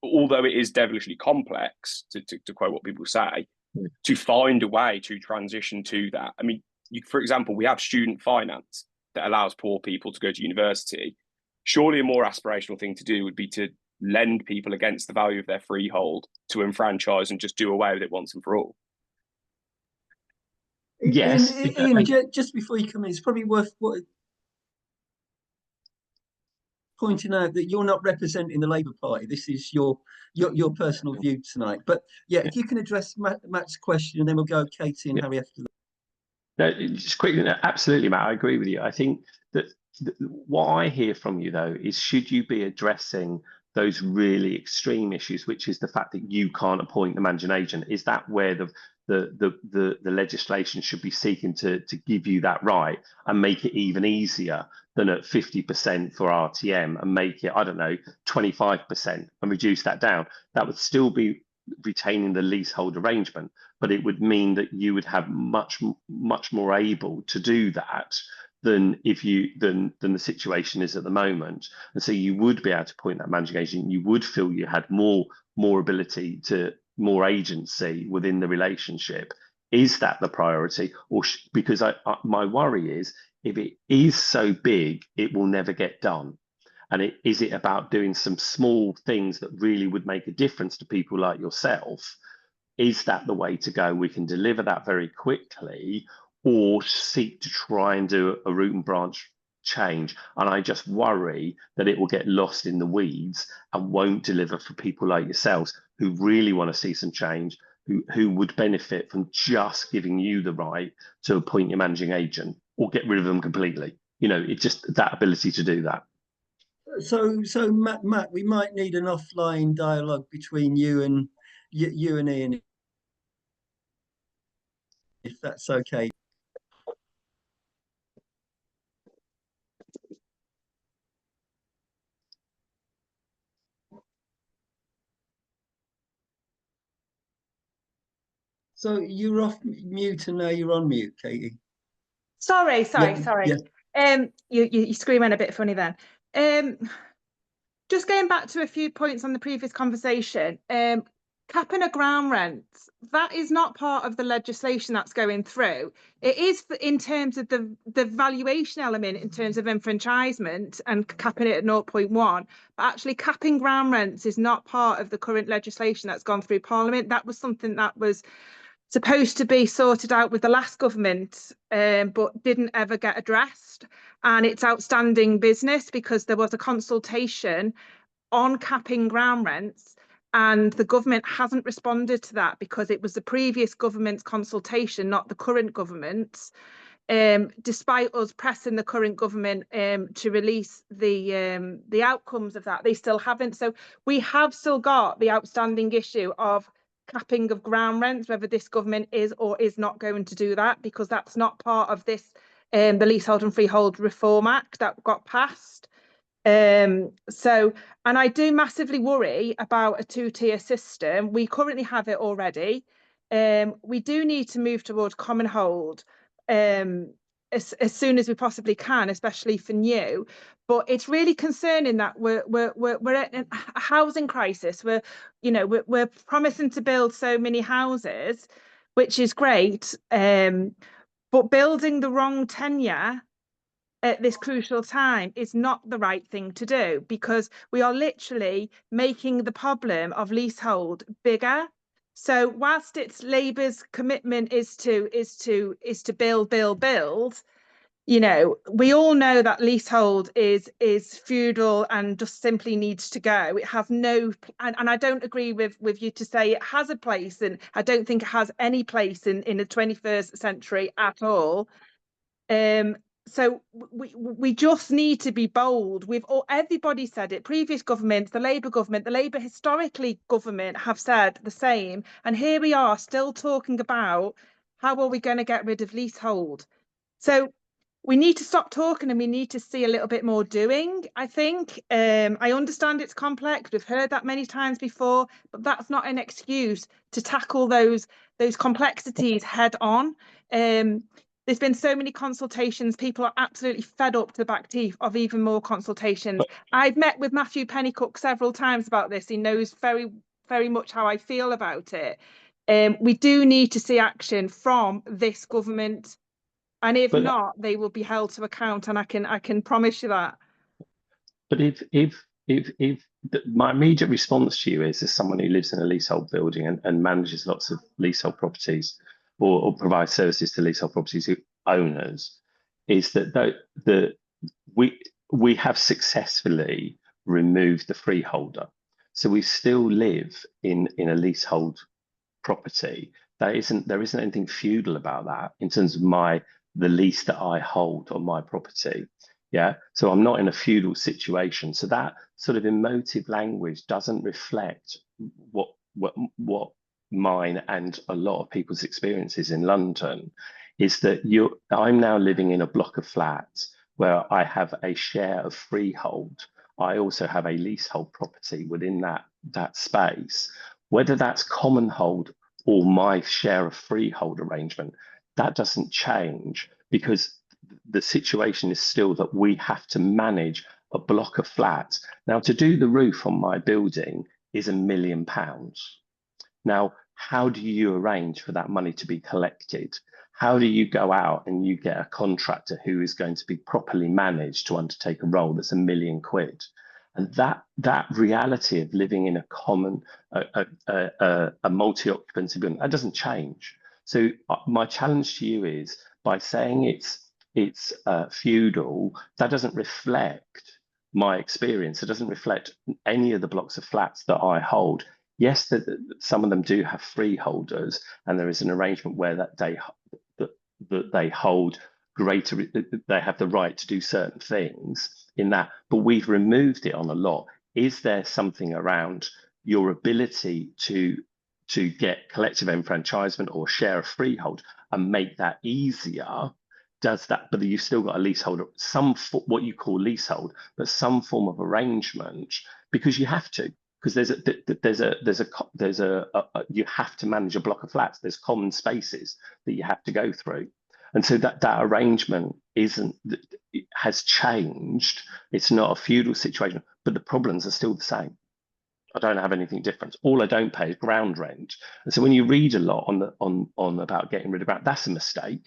although it is devilishly complex, to quote what people say, to find a way to transition to that. I mean, for example, we have student finance that allows poor people to go to university. Surely a more aspirational thing to do would be to lend people against the value of their freehold to enfranchise and just do away with it once and for all. Yes. Ian, just before you come in, it's probably worth pointing out that you're not representing the Labour Party. This is your personal view tonight. But yeah, if you can address Matt's question, and then we'll go Katie and Harry after that. No, just quickly, no, absolutely, Matt, I agree with you. I think that what I hear from you, though, is should you be addressing those really extreme issues, which is the fact that you can't appoint the managing agent? Is that where the legislation should be seeking to give you that right and make it even easier than at 50% for RTM and make it, I don't know, 25% and reduce that down? That would still be retaining the leasehold arrangement, but it would mean that you would have much more able to do that than the situation is at the moment. And so you would be able to appoint that managing agent. You would feel you had more ability to more agency within the relationship. Is that the priority? Or because my worry is if it is so big, it will never get done. And is it about doing some small things that really would make a difference to people like yourself? Is that the way to go? We can deliver that very quickly, or seek to try and do a root and branch change. And I just worry that it will get lost in the weeds and won't deliver for people like yourselves who really want to see some change, who would benefit from just giving you the right to appoint your managing agent or get rid of them completely. You know, it's just that ability to do that. So Matt, we might need an offline dialogue between you and Ian, if that's okay. So you're off mute and now you're on mute, Katie. Sorry. Yeah. You screaming a bit funny then. Just going back to a few points on the previous conversation, capping a ground rent, that is not part of the legislation that's going through. It is in terms of the valuation element, in terms of enfranchisement and capping it at 0.1, but actually capping ground rents is not part of the current legislation that's gone through Parliament. That was something that was supposed to be sorted out with the last government, but didn't ever get addressed. And it's outstanding business because there was a consultation on capping ground rents and the government hasn't responded to that because it was the previous government's consultation, not the current government's. Despite us pressing the current government to release the outcomes of that, they still haven't. So we have still got the outstanding issue of capping of ground rents, whether this government is or is not going to do that, because that's not part of this the Leasehold and Freehold Reform Act that got passed. And I do massively worry about a two-tier system. We currently have it already. We do need to move towards common hold as soon as we possibly can, especially for new. But it's really concerning that we're at a housing crisis. We're promising to build so many houses, which is great, but building the wrong tenure at this crucial time is not the right thing to do, because we are literally making the problem of leasehold bigger. So whilst it's Labour's commitment is to build, you know, we all know that leasehold is feudal and just simply needs to go. It has no, and I don't agree with you to say it has a place, and I don't think it has any place in the 21st century at all. So we just need to be bold. Everybody said it. Previous governments, the Labour historically government have said the same. And here we are still talking about how are we going to get rid of leasehold. So we need to stop talking and we need to see a little bit more doing, I think. I understand it's complex. We've heard that many times before, but that's not an excuse to tackle those complexities head on. There's been so many consultations. People are absolutely fed up to the back teeth of even more consultations. I've met with Matthew Pennycook several times about this. He knows very, very much how I feel about it. We do need to see action from this government. And if not, they will be held to account, and I can promise you that. But if my immediate response to you is, as someone who lives in a leasehold building and manages lots of leasehold properties, or provides services to leasehold properties owners, is that we have successfully removed the freeholder, so we still live in a leasehold property. There isn't anything feudal about that in terms of the lease that I hold on my property. Yeah, so I'm not in a feudal situation. So that sort of emotive language doesn't reflect what mine and a lot of people's experiences in London is. That I'm now living in a block of flats where I have a share of freehold. I also have a leasehold property within that space. Whether that's common hold or my share of freehold arrangement, that doesn't change, because the situation is still that we have to manage a block of flats. Now, to do the roof on my building is £1 million. Now, how do you arrange for that money to be collected? How do you go out and you get a contractor who is going to be properly managed to undertake a role that's £1 million? And that reality of living in a common, a multi-occupancy building, that doesn't change. So my challenge to you is, by saying it's feudal, that doesn't reflect my experience. It doesn't reflect any of the blocks of flats that I hold. Yes, some of them do have freeholders, and there is an arrangement where that they hold greater, they have the right to do certain things in that, but we've removed it on a lot. Is there something around your ability to get collective enfranchisement or share a freehold and make that easier? Does that, but you've still got a leaseholder, what you call leasehold, but some form of arrangement, because you have to, because you have to manage a block of flats. There's common spaces that you have to go through. And so that arrangement has changed. It's not a feudal situation, but the problems are still the same. I don't have anything different. All I don't pay is ground rent. And so when you read a lot on about getting rid of ground, that's a mistake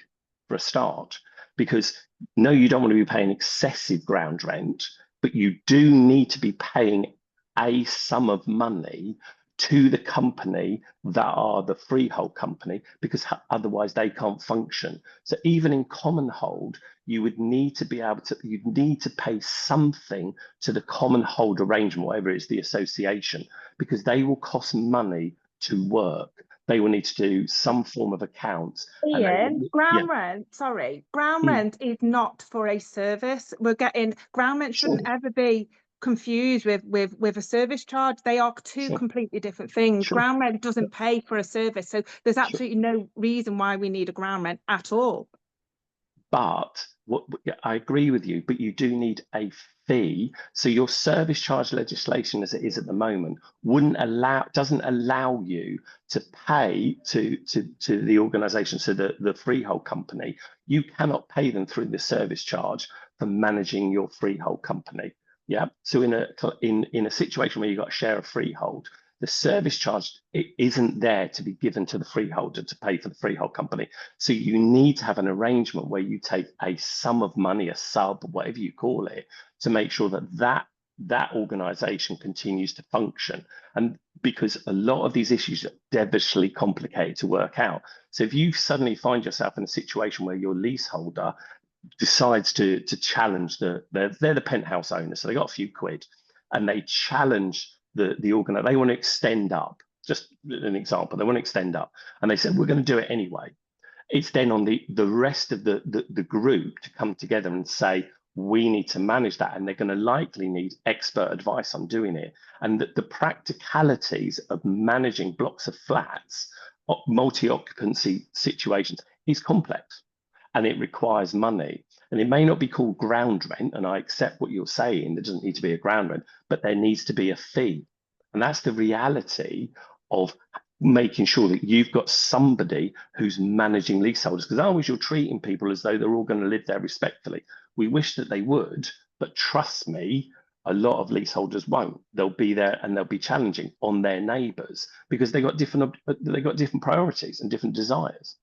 for a start, because no, you don't want to be paying excessive ground rent, but you do need to be paying a sum of money to the company that are the freehold company, because otherwise they can't function. So even in common hold, you would need to be able to, you'd need to pay something to the common hold arrangement, whatever it is, the association, because they will cost money to work. They will need to do some form of accounts. Ian, ground rent is not for a service. Ground rent shouldn't ever be confused with a service charge. They are two completely different things. Ground rent doesn't pay for a service, so there's absolutely no reason why we need a ground rent at all. But I agree with you, but you do need a fee. So your service charge legislation, as it is at the moment, doesn't allow you to pay to the organisation, so the freehold company. You cannot pay them through the service charge for managing your freehold company. Yeah. So in a situation where you've got a share of freehold, the service charge, it isn't there to be given to the freeholder to pay for the freehold company. So you need to have an arrangement where you take a sum of money, a sub, whatever you call it, to make sure that organisation continues to function. And because a lot of these issues are devilishly complicated to work out. So if you suddenly find yourself in a situation where your leaseholder decides to challenge they're the penthouse owner, so they got a few quid, and they challenge the organizer. They want to extend up, just an example, they want to extend up, and they said, we're going to do it anyway. It's then on the rest of the group to come together and say, we need to manage that, and they're going to likely need expert advice on doing it. And the practicalities of managing blocks of flats, multi-occupancy situations, is complex. and it requires money. And it may not be called ground rent, and I accept what you're saying, there doesn't need to be a ground rent, but there needs to be a fee. And that's the reality of making sure that you've got somebody who's managing leaseholders, because otherwise you're treating people as though they're all going to live there respectfully. We wish that they would, but trust me, a lot of leaseholders won't. They'll be there and they'll be challenging on their neighbours because they got different priorities and different desires.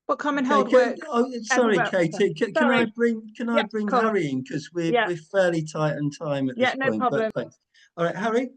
But common Okay, hold work. sorry, everywhere. Katie. Can I Yeah, bring of course. Harry in, because we're Yeah. we're fairly tight on time at Yeah, this no point. problem. But thanks. All right, Harry.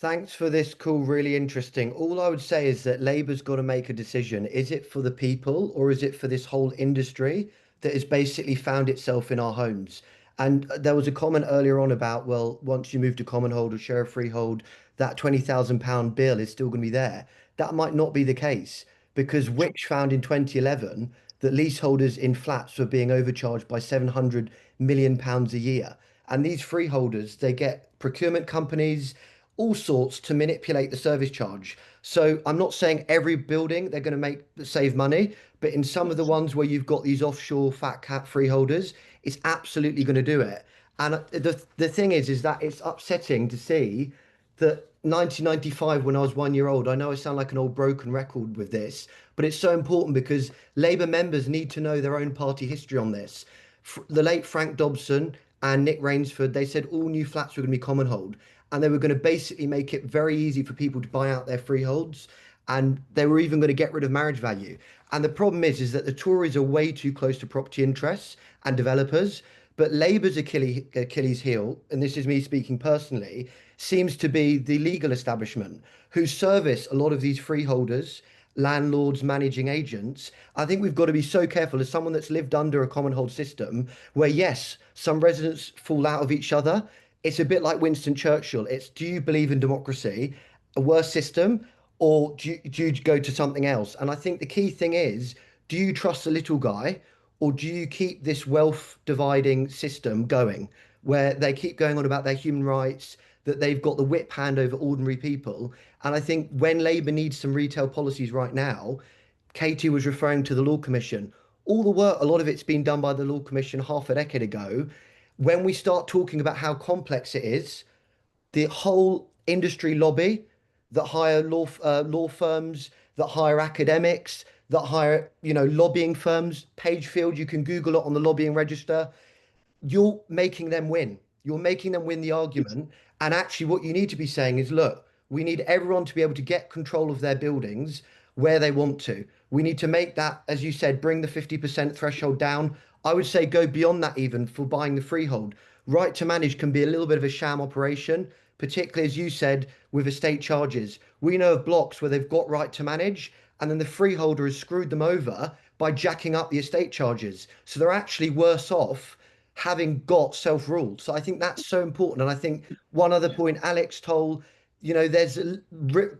Thanks for this call, really interesting. All I would say is that Labour's got to make a decision. Is it for the people, or is it for this whole industry that has basically found itself in our homes? And there was a comment earlier on about, well, once you move to common hold or share a freehold, that £20,000 bill is still going to be there. That might not be the case, because Which found in 2011 that leaseholders in flats were being overcharged by £700 million a year. And these freeholders, they get procurement companies, all sorts, to manipulate the service charge. So I'm not saying every building they're going to save money, but in some of the ones where you've got these offshore fat cat freeholders, it's absolutely going to do it. And the thing is that it's upsetting to see that 1995, when I was 1 year old, I know I sound like an old broken record with this, but it's so important because Labour members need to know their own party history on this. The late Frank Dobson and Nick Rainsford, they said all new flats were going to be common hold, and they were going to basically make it very easy for people to buy out their freeholds, and they were even going to get rid of marriage value. And the problem is that the Tories are way too close to property interests and developers, but Labour's Achilles heel, and this is me speaking personally, seems to be the legal establishment, who service a lot of these freeholders, landlords, managing agents. I think we've got to be so careful, as someone that's lived under a common hold system where, yes, some residents fall out of each other. It's a bit like Winston Churchill. It's, do you believe in democracy, a worse system, or do you go to something else? And I think the key thing is, do you trust the little guy, or do you keep this wealth dividing system going, where they keep going on about their human rights, that they've got the whip hand over ordinary people? And I think when Labour needs some retail policies right now, Katie was referring to the Law Commission. All the work, a lot of it's been done by the Law Commission half a decade ago. When we start talking about how complex it is, the whole industry lobby that hire law firms, that hire academics, that hire, lobbying firms, Pagefield, you can Google it on the lobbying register. You're making them win. You're making them win the argument. And actually what you need to be saying is, look, we need everyone to be able to get control of their buildings where they want to. We need to make that, as you said, bring the 50% threshold down. I would say go beyond that even for buying the freehold. Right to manage can be a little bit of a sham operation, particularly, as you said, with estate charges. We know of blocks where they've got right to manage, and then the freeholder has screwed them over by jacking up the estate charges. So they're actually worse off having got self-rule. So I think that's so important. And I think one other point Alex told, there's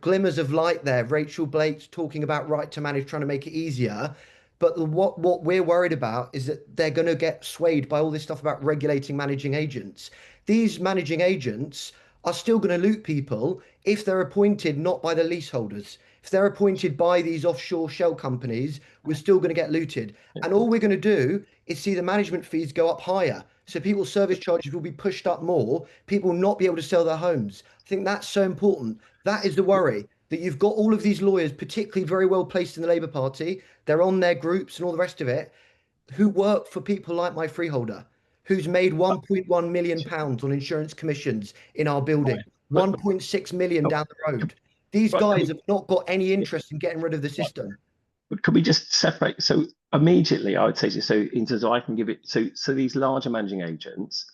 glimmers of light there. Rachel Blake's talking about right to manage, trying to make it easier. But what we're worried about is that they're going to get swayed by all this stuff about regulating managing agents. These managing agents are still going to loot people if they're appointed not by the leaseholders. If they're appointed by these offshore shell companies, we're still going to get looted. And all we're going to do is see the management fees go up higher. So people's service charges will be pushed up more. People will not be able to sell their homes. I think that's so important. That is the worry, that you've got all of these lawyers, particularly very well placed in the Labour Party. They're on their groups and all the rest of it, who work for people like my freeholder, who's made £1.1 million on insurance commissions in our building, 1.6 million down the road. These guys have not got any interest in getting rid of the system. But could we just separate? So immediately, I would say, so in terms of I can give it, so these larger managing agents,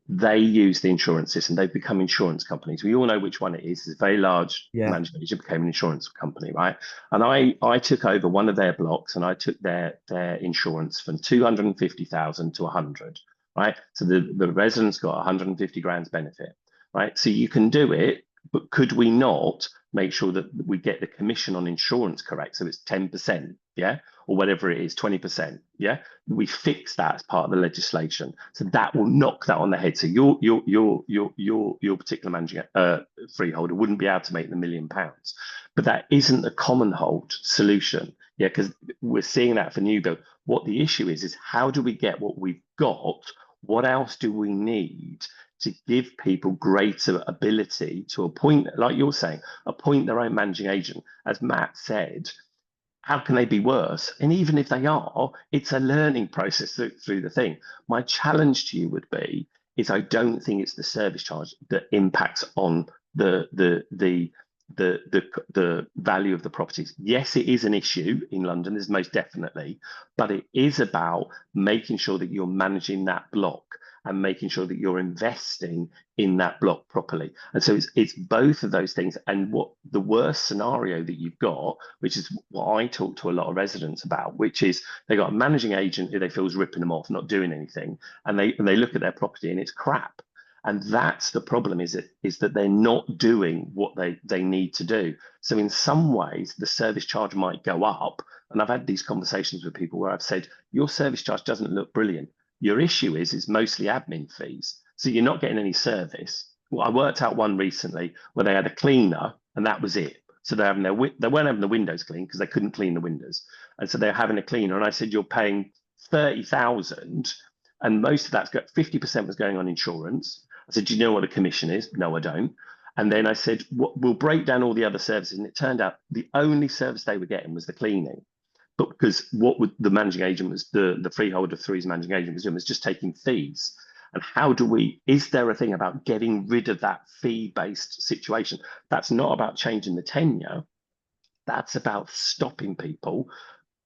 they use the insurance system. They've become insurance companies. We all know which one it is. It's a very large managing agent became an insurance company, right? And I took over one of their blocks, and I took their insurance from 250,000 to 100, right? So the residents got 150 grand's benefit, right? So you can do it, but could we not make sure that we get the commission on insurance correct, so it's 10%, yeah, or whatever it is, 20%, yeah. We fix that as part of the legislation, so that will knock that on the head. So your particular managing freeholder wouldn't be able to make the £1 million, but that isn't a common hold solution, yeah, because we're seeing that for new build. What the issue is how do we get what we've got? What else do we need to give people greater ability to appoint, like you're saying, appoint their own managing agent? As Matt said, how can they be worse? And even if they are, it's a learning process through the thing. My challenge to you would be, is I don't think it's the service charge that impacts on the value of the properties. Yes, it is an issue in London, there's most definitely, but it is about making sure that you're managing that block and making sure that you're investing in that block properly. And so it's both of those things. And what the worst scenario that you've got, which is what I talk to a lot of residents about, which is they got a managing agent who they feel is ripping them off, not doing anything, and they look at their property and it's crap. And that's the problem, is that they're not doing what they need to do. So in some ways, the service charge might go up. And I've had these conversations with people where I've said, your service charge doesn't look brilliant. Your issue is mostly admin fees. So you're not getting any service. Well, I worked out one recently where they had a cleaner and that was it. So they weren't having the windows cleaned because they couldn't clean the windows. And so they're having a cleaner. And I said, you're paying 30,000 and most of that's got 50% was going on insurance. I said, do you know what a commission is? No, I don't. And then I said, we'll break down all the other services. And it turned out the only service they were getting was the cleaning. But because what would the managing agent was, the freeholder through his managing agent was doing, was just taking fees. And how do is there a thing about getting rid of that fee-based situation? That's not about changing the tenure. That's about stopping people,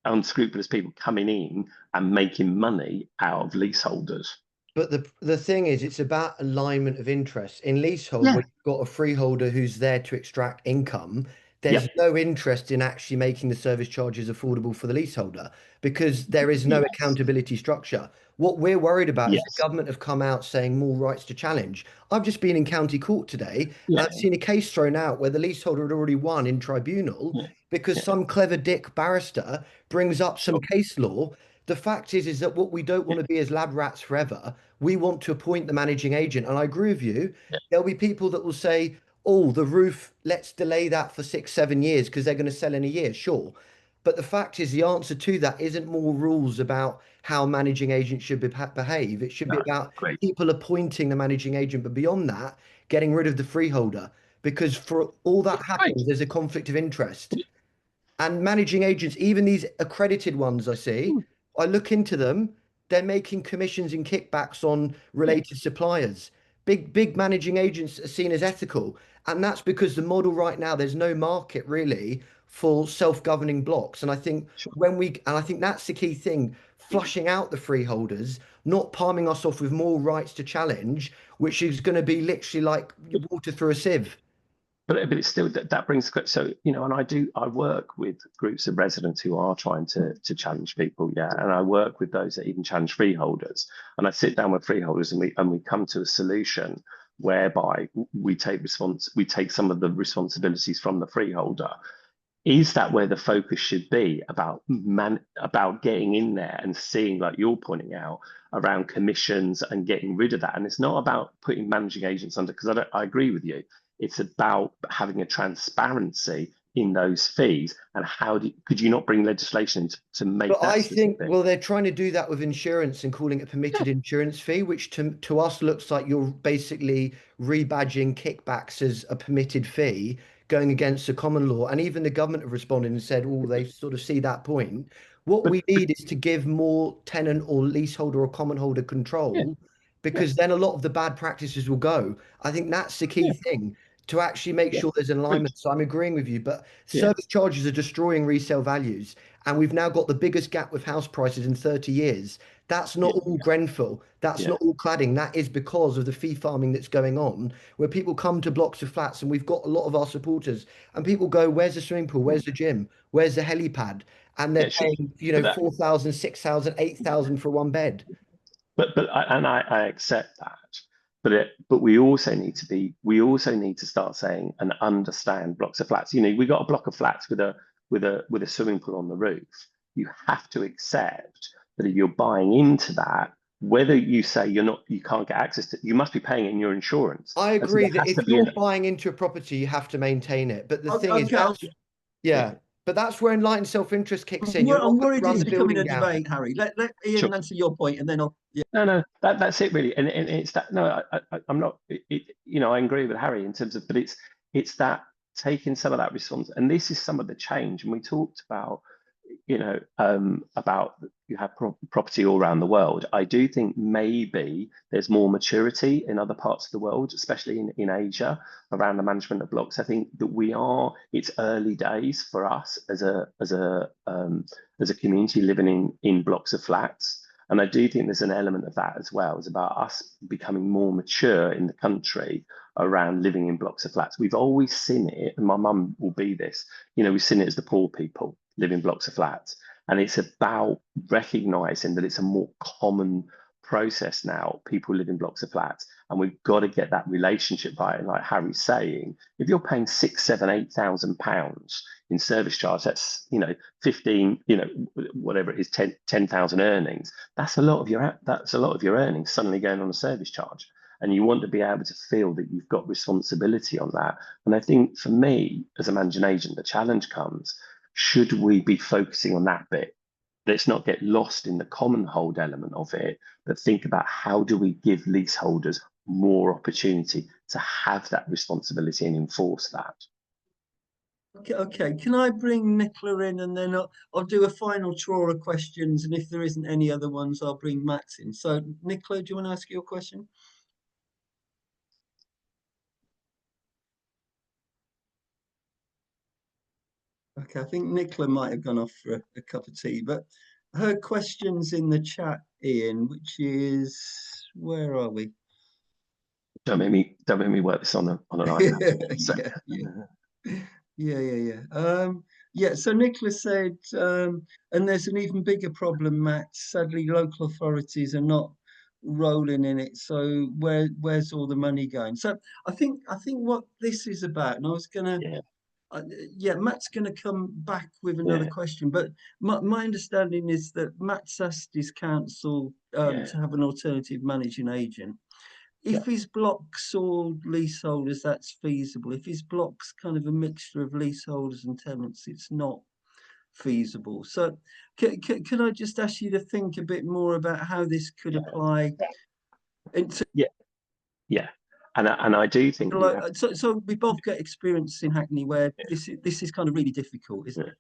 unscrupulous people, coming in and making money out of leaseholders. But the thing is, it's about alignment of interests. In leasehold, when you've got a freeholder who's there to extract income, there's no interest in actually making the service charges affordable for the leaseholder because there is no accountability structure. What we're worried about is the government have come out saying more rights to challenge. I've just been in county court today and I've seen a case thrown out where the leaseholder had already won in tribunal because some clever dick barrister brings up some case law. The fact is that what we don't want to be is lab rats forever. We want to appoint the managing agent. And I agree with you. There'll be people that will say, oh, the roof, let's delay that for 6-7 years because they're going to sell in a year. Sure. But the fact is the answer to that isn't more rules about how managing agents should behave. It should be about people appointing the managing agent. But beyond that, getting rid of the freeholder, because for all that happens, there's a conflict of interest. And managing agents, even these accredited ones I see, I look into them, they're making commissions and kickbacks on related suppliers. Big managing agents are seen as ethical. And that's because the model right now, there's no market really for self-governing blocks. And I think I think that's the key thing, flushing out the freeholders, not palming us off with more rights to challenge, which is going to be literally like water through a sieve. But it's still that brings, so and I work with groups of residents who are trying to challenge people, and I work with those that even challenge freeholders, and I sit down with freeholders and we come to a solution whereby we take some of the responsibilities from the freeholder. Is that where the focus should be about getting in there and seeing, like you're pointing out, around commissions and getting rid of that? And it's not about putting managing agents under, because I agree with you. It's about having a transparency in those fees. And could you not bring legislation to make that? I think, well, they're trying to do that with insurance and calling it permitted insurance fee, which to us looks like you're basically rebadging kickbacks as a permitted fee, going against the common law. And even the government have responded and said, oh, they sort of see that point. What we need is to give more tenant or leaseholder or common holder control, because then a lot of the bad practices will go. I think that's the key thing, to actually make sure there's an alignment. So I'm agreeing with you, but service charges are destroying resale values. And we've now got the biggest gap with house prices in 30 years. That's not all Grenfell. That's not all cladding. That is because of the fee farming that's going on, where people come to blocks of flats, and we've got a lot of our supporters, and people go, where's the swimming pool? Where's the gym? Where's the helipad? And they're paying, 4,000, 6,000, 8,000 for one bed. But I accept that. But we also need to start saying and understand blocks of flats. We got a block of flats with a swimming pool on the roof. you have to accept that if you're buying into that, whether you say you can't get access to, you must be paying it in your insurance. I And so agree there that has to if be you're buying into a property, you have to maintain it. But the thing is, Okay, but that's where enlightened self-interest kicks in. You're not I'm going to worried run it's the becoming building a down. debate, Harry. Let Ian Sure. answer your point, and then I'll. Yeah. No, that's it really, and it's that. No, I'm not. I agree with Harry in terms of, but it's that taking some of that response, and this is some of the change. And we talked about, about you have property all around the world. I do think maybe there's more maturity in other parts of the world, especially in Asia, around the management of blocks. I think that it's early days for us as a community living in blocks of flats. And I do think there's an element of that as well. It's about us becoming more mature in the country around living in blocks of flats. We've always seen it, and my mum will be this, we've seen it as the poor people live in blocks of flats. And it's about recognizing that it's a more common process now. People live in blocks of flats, and we've got to get that relationship right. And like Harry's saying, if you're paying £6,000, £7,000, £8,000 in service charge, that's 15, whatever it is, 10,000 earnings. That's a lot of your earnings suddenly going on a service charge. And you want to be able to feel that you've got responsibility on that. And I think for me, as a managing agent, the challenge comes, should we be focusing on that bit? Let's not get lost in the common hold element of it, but think about how do we give leaseholders more opportunity to have that responsibility and enforce that. Okay. Can I bring Nicola in, and then I'll do a final draw of questions, and if there isn't any other ones, I'll bring Max in. So, Nicola, do you want to ask your question? Okay, I think Nicola might have gone off for a cup of tea, but her question's in the chat, Ian, which is, where are we? Don't make me work this on an iPad. So. Yeah. So Nicholas said, and there's an even bigger problem, Matt. Sadly, local authorities are not rolling in it. So where's all the money going? So I think what this is about, and I was gonna. Matt's going to come back with another question, but my understanding is that Matt's asked his council to have an alternative managing agent. If his blocks or leaseholders, that's feasible. If his blocks kind of a mixture of leaseholders and tenants, it's not feasible. So can I just ask you to think a bit more about how this could apply? And I do think so we both get experience in Hackney where this is kind of really difficult, isn't it?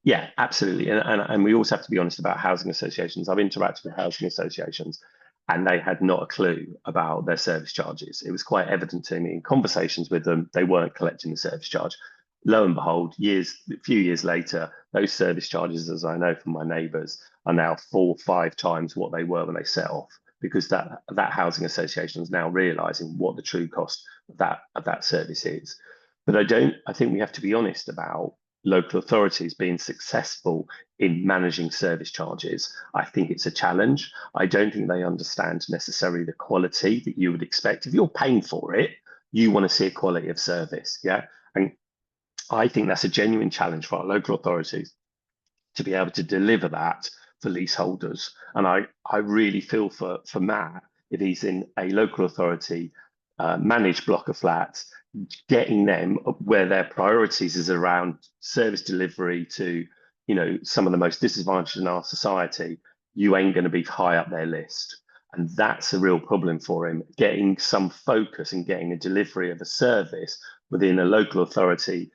Yeah, absolutely. And we also have to be honest about housing associations. I've interacted with housing associations, and they had not a clue about their service charges. It was quite evident to me in conversations with them, they weren't collecting the service charge. Lo and behold, a few years later, those service charges, as I know from my neighbours, are now 4 or 5 times what they were when they set off, because that housing association is now realising what the true cost of that service is. But I think we have to be honest about local authorities being successful in managing service charges. I think it's a challenge. I don't think they understand necessarily the quality that you would expect. If you're paying for it, you want to see a quality of service. Yeah. And I think that's a genuine challenge for our local authorities to be able to deliver that for leaseholders. And I really feel for Matt, if he's in a local authority managed block of flats, getting them where their priorities is around service delivery to some of the most disadvantaged in our society, you ain't going to be high up their list. And that's a real problem for him. Getting some focus and getting a delivery of a service within a local authority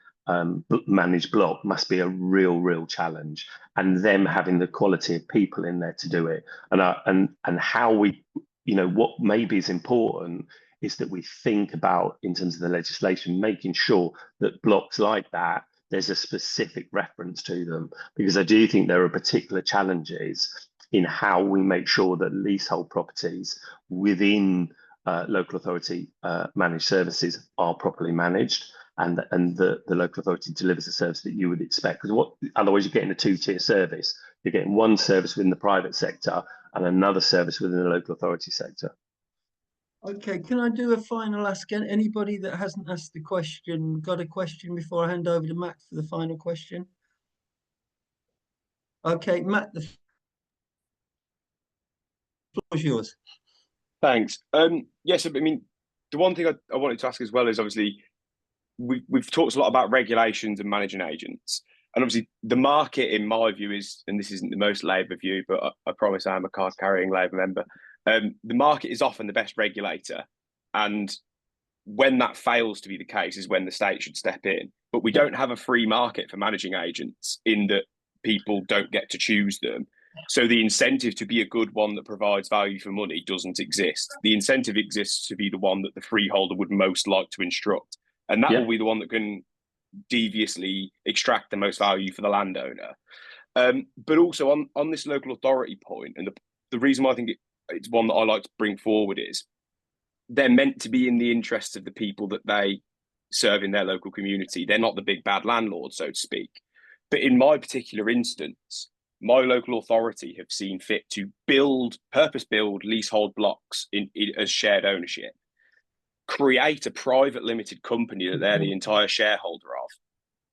managed block must be a real challenge, and them having the quality of people in there to do it. And how we, what maybe is important is that we think about, in terms of the legislation, making sure that blocks like that, there's a specific reference to them, because I do think there are particular challenges in how we make sure that leasehold properties within local authority managed services are properly managed, and the local authority delivers a service that you would expect. Because otherwise you're getting a 2-tier service. You're getting one service within the private sector and another service within the local authority sector. Okay, can I do a final ask? Anybody that hasn't asked the question, got a question before I hand over to Matt for the final question? Okay, Matt, the floor is yours. Thanks. Yes, I mean, the one thing I wanted to ask as well is obviously we've talked a lot about regulations and managing agents, and obviously the market, in my view, is, and this isn't the most Labour view, but I promise I'm a card-carrying Labour member. The market is often the best regulator, and when that fails to be the case is when the state should step in. But we don't have a free market for managing agents in that people don't get to choose them. So the incentive to be a good one that provides value for money doesn't exist. The incentive exists to be the one that the freeholder would most like to instruct. And that will be the one that can deviously extract the most value for the landowner. But also on this local authority point, and the reason why I think it's one that I like to bring forward is they're meant to be in the interests of the people that they serve in their local community. They're not the big bad landlord, so to speak. But in my particular instance, my local authority have seen fit to purpose-build leasehold blocks as shared ownership, create a private limited company that they're the entire shareholder of,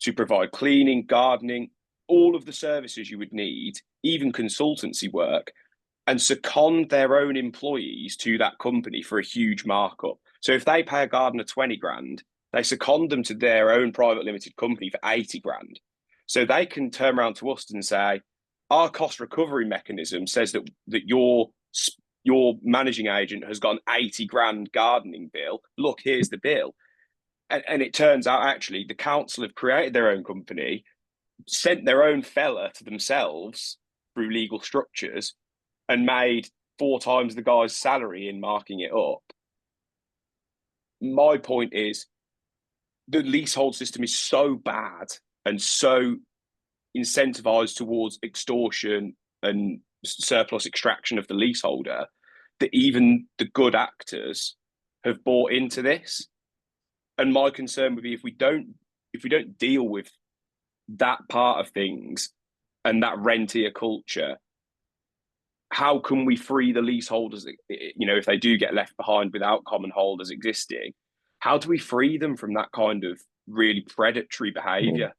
to provide cleaning, gardening, all of the services you would need, even consultancy work, and second their own employees to that company for a huge markup. So if they pay a gardener 20 grand, they second them to their own private limited company for 80 grand. So they can turn around to us and say, our cost recovery mechanism says that your managing agent has got an 80 grand gardening bill. Look, here's the bill. And it turns out actually the council have created their own company, sent their own fella to themselves through legal structures, and made 4 times the guy's salary in marking it up. My point is the leasehold system is so bad and so incentivized towards extortion and surplus extraction of the leaseholder that even the good actors have bought into this. And my concern would be if we don't deal with that part of things and that rentier culture, how can we free the leaseholders, if they do get left behind without common holders existing? How do we free them from that kind of really predatory behaviour?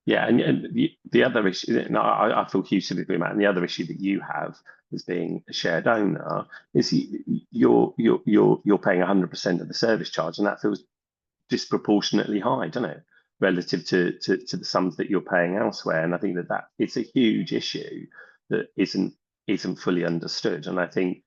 Yeah, and the other issue, and I feel hugely agree, Matt. And the other issue that you have as being a shared owner is you're paying 100% of the service charge, and that feels disproportionately high, doesn't it, relative to the sums that you're paying elsewhere? And I think that it's a huge issue that isn't fully understood. And I think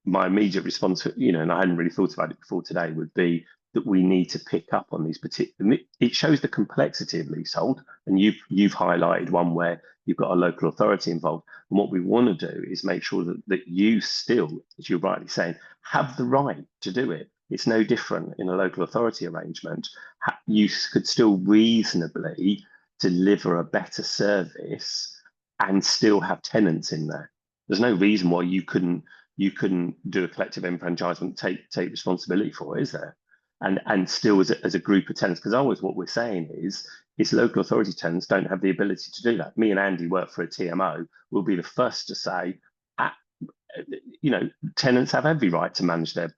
my immediate response, and I hadn't really thought about it before today, would be that we need to pick up on these particular. It shows the complexity of leasehold, and you've highlighted one where you've got a local authority involved. And what we want to do is make sure that you still, as you're rightly saying, have the right to do it. It's no different in a local authority arrangement. You could still reasonably deliver a better service and still have tenants in there. There's no reason why you couldn't do a collective enfranchisement, take responsibility for it, is there? And still as a group of tenants, because always what we're saying is local authority tenants don't have the ability to do that. Me and Andy work for a TMO. We'll be the first to say, tenants have every right to manage their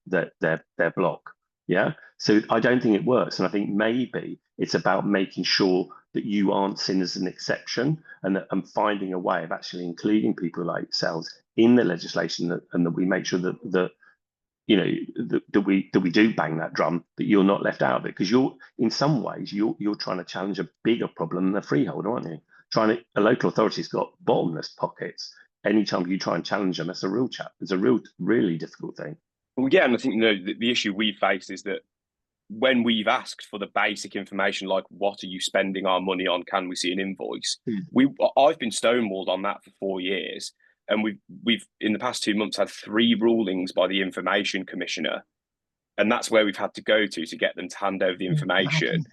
block. Yeah. So I don't think it works. And I think maybe it's about making sure that you aren't seen as an exception, and finding a way of actually including people like yourselves in the legislation, and that we make sure that we do bang that drum, that you're not left out of it, because in some ways you're trying to challenge a bigger problem than a freeholder, aren't you? A local authority's got bottomless pockets. Anytime you try and challenge them, it's a really difficult thing. Well, yeah, and I think the issue we face is that when we've asked for the basic information, like what are you spending our money on, can we see an invoice? I've been stonewalled on that for 4 years, and we've in the past 2 months had 3 rulings by the Information Commissioner, and that's where we've had to go to get them to hand over the information.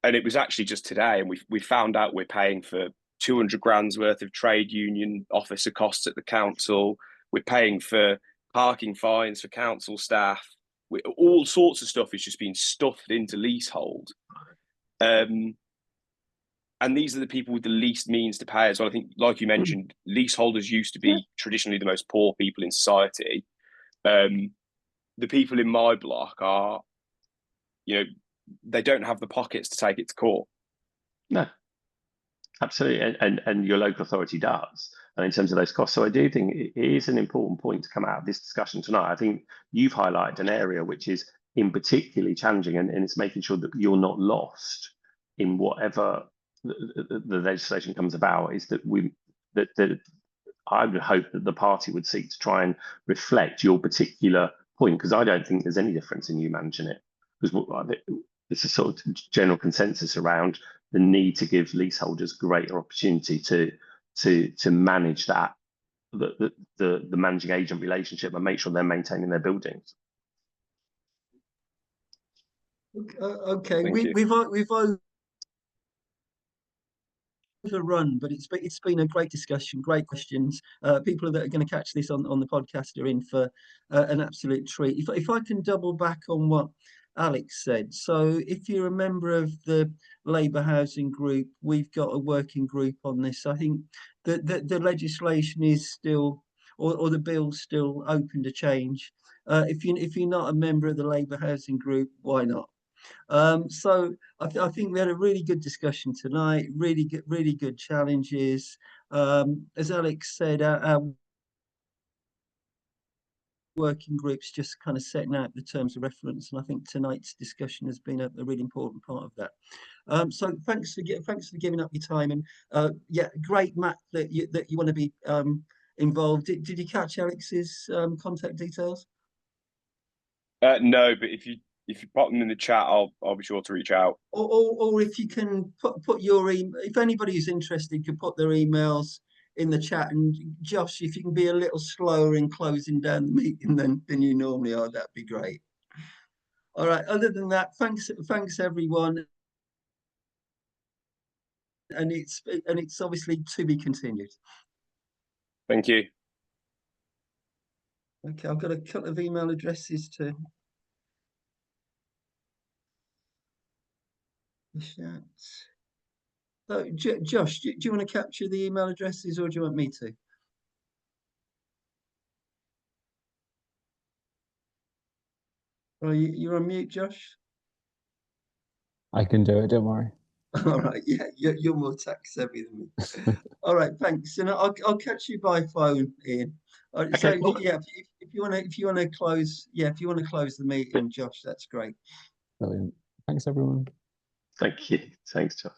And it was actually just today, and we found out we're paying for 200 grand's worth of trade union officer costs at the council. We're paying for parking fines for council staff. All sorts of stuff is just being stuffed into leasehold. And these are the people with the least means to pay as well. I think, like you mentioned, leaseholders used to be traditionally the most poor people in society. The people in my block are, they don't have the pockets to take it to court. No. Absolutely, and your local authority does, and in terms of those costs. So I do think it is an important point to come out of this discussion tonight. I think you've highlighted an area which is in particularly challenging, and it's making sure that you're not lost in whatever the legislation comes about. Is that that I would hope that the party would seek to try and reflect your particular point, because I don't think there's any difference in you managing it, because it's a sort of general consensus around the need to give leaseholders greater opportunity to manage that the managing agent relationship and make sure they're maintaining their buildings. Okay, we've overrun, but it's been a great discussion, great questions. People that are going to catch this on the podcast are in for an absolute treat. If I can double back on what Alex said. So if you're a member of the Labour Housing Group, we've got a working group on this. I think that the legislation is still, or the bill's still open to change. If you're not a member of the Labour Housing Group, why not? So I think we had a really good discussion tonight, really good challenges. As Alex said, our working groups just kind of setting out the terms of reference, and I think tonight's discussion has been a really important part of that. So thanks for giving up your time, and yeah, great, Matt, that you want to be involved. Did you catch Alex's contact details? No, but if you pop them in the chat, I'll be sure to reach out. Or if you can put your email, if anybody who's interested could put their emails in the chat. And Josh, if you can be a little slower in closing down the meeting than you normally are, that'd be great. All right. Other than that, thanks everyone. And it's obviously to be continued. Thank you. Okay, I've got a couple of email addresses to chat. So, Josh, do you want to capture the email addresses, or do you want me to? Oh, you're on mute, Josh? I can do it, don't worry. All right, yeah, you're more tech-savvy than me. All right, thanks, and I'll catch you by phone, Ian. Okay, so cool. yeah, if you want to close, the meeting, Josh, that's great. Brilliant. Thanks, everyone. Thank you. Thanks, Josh.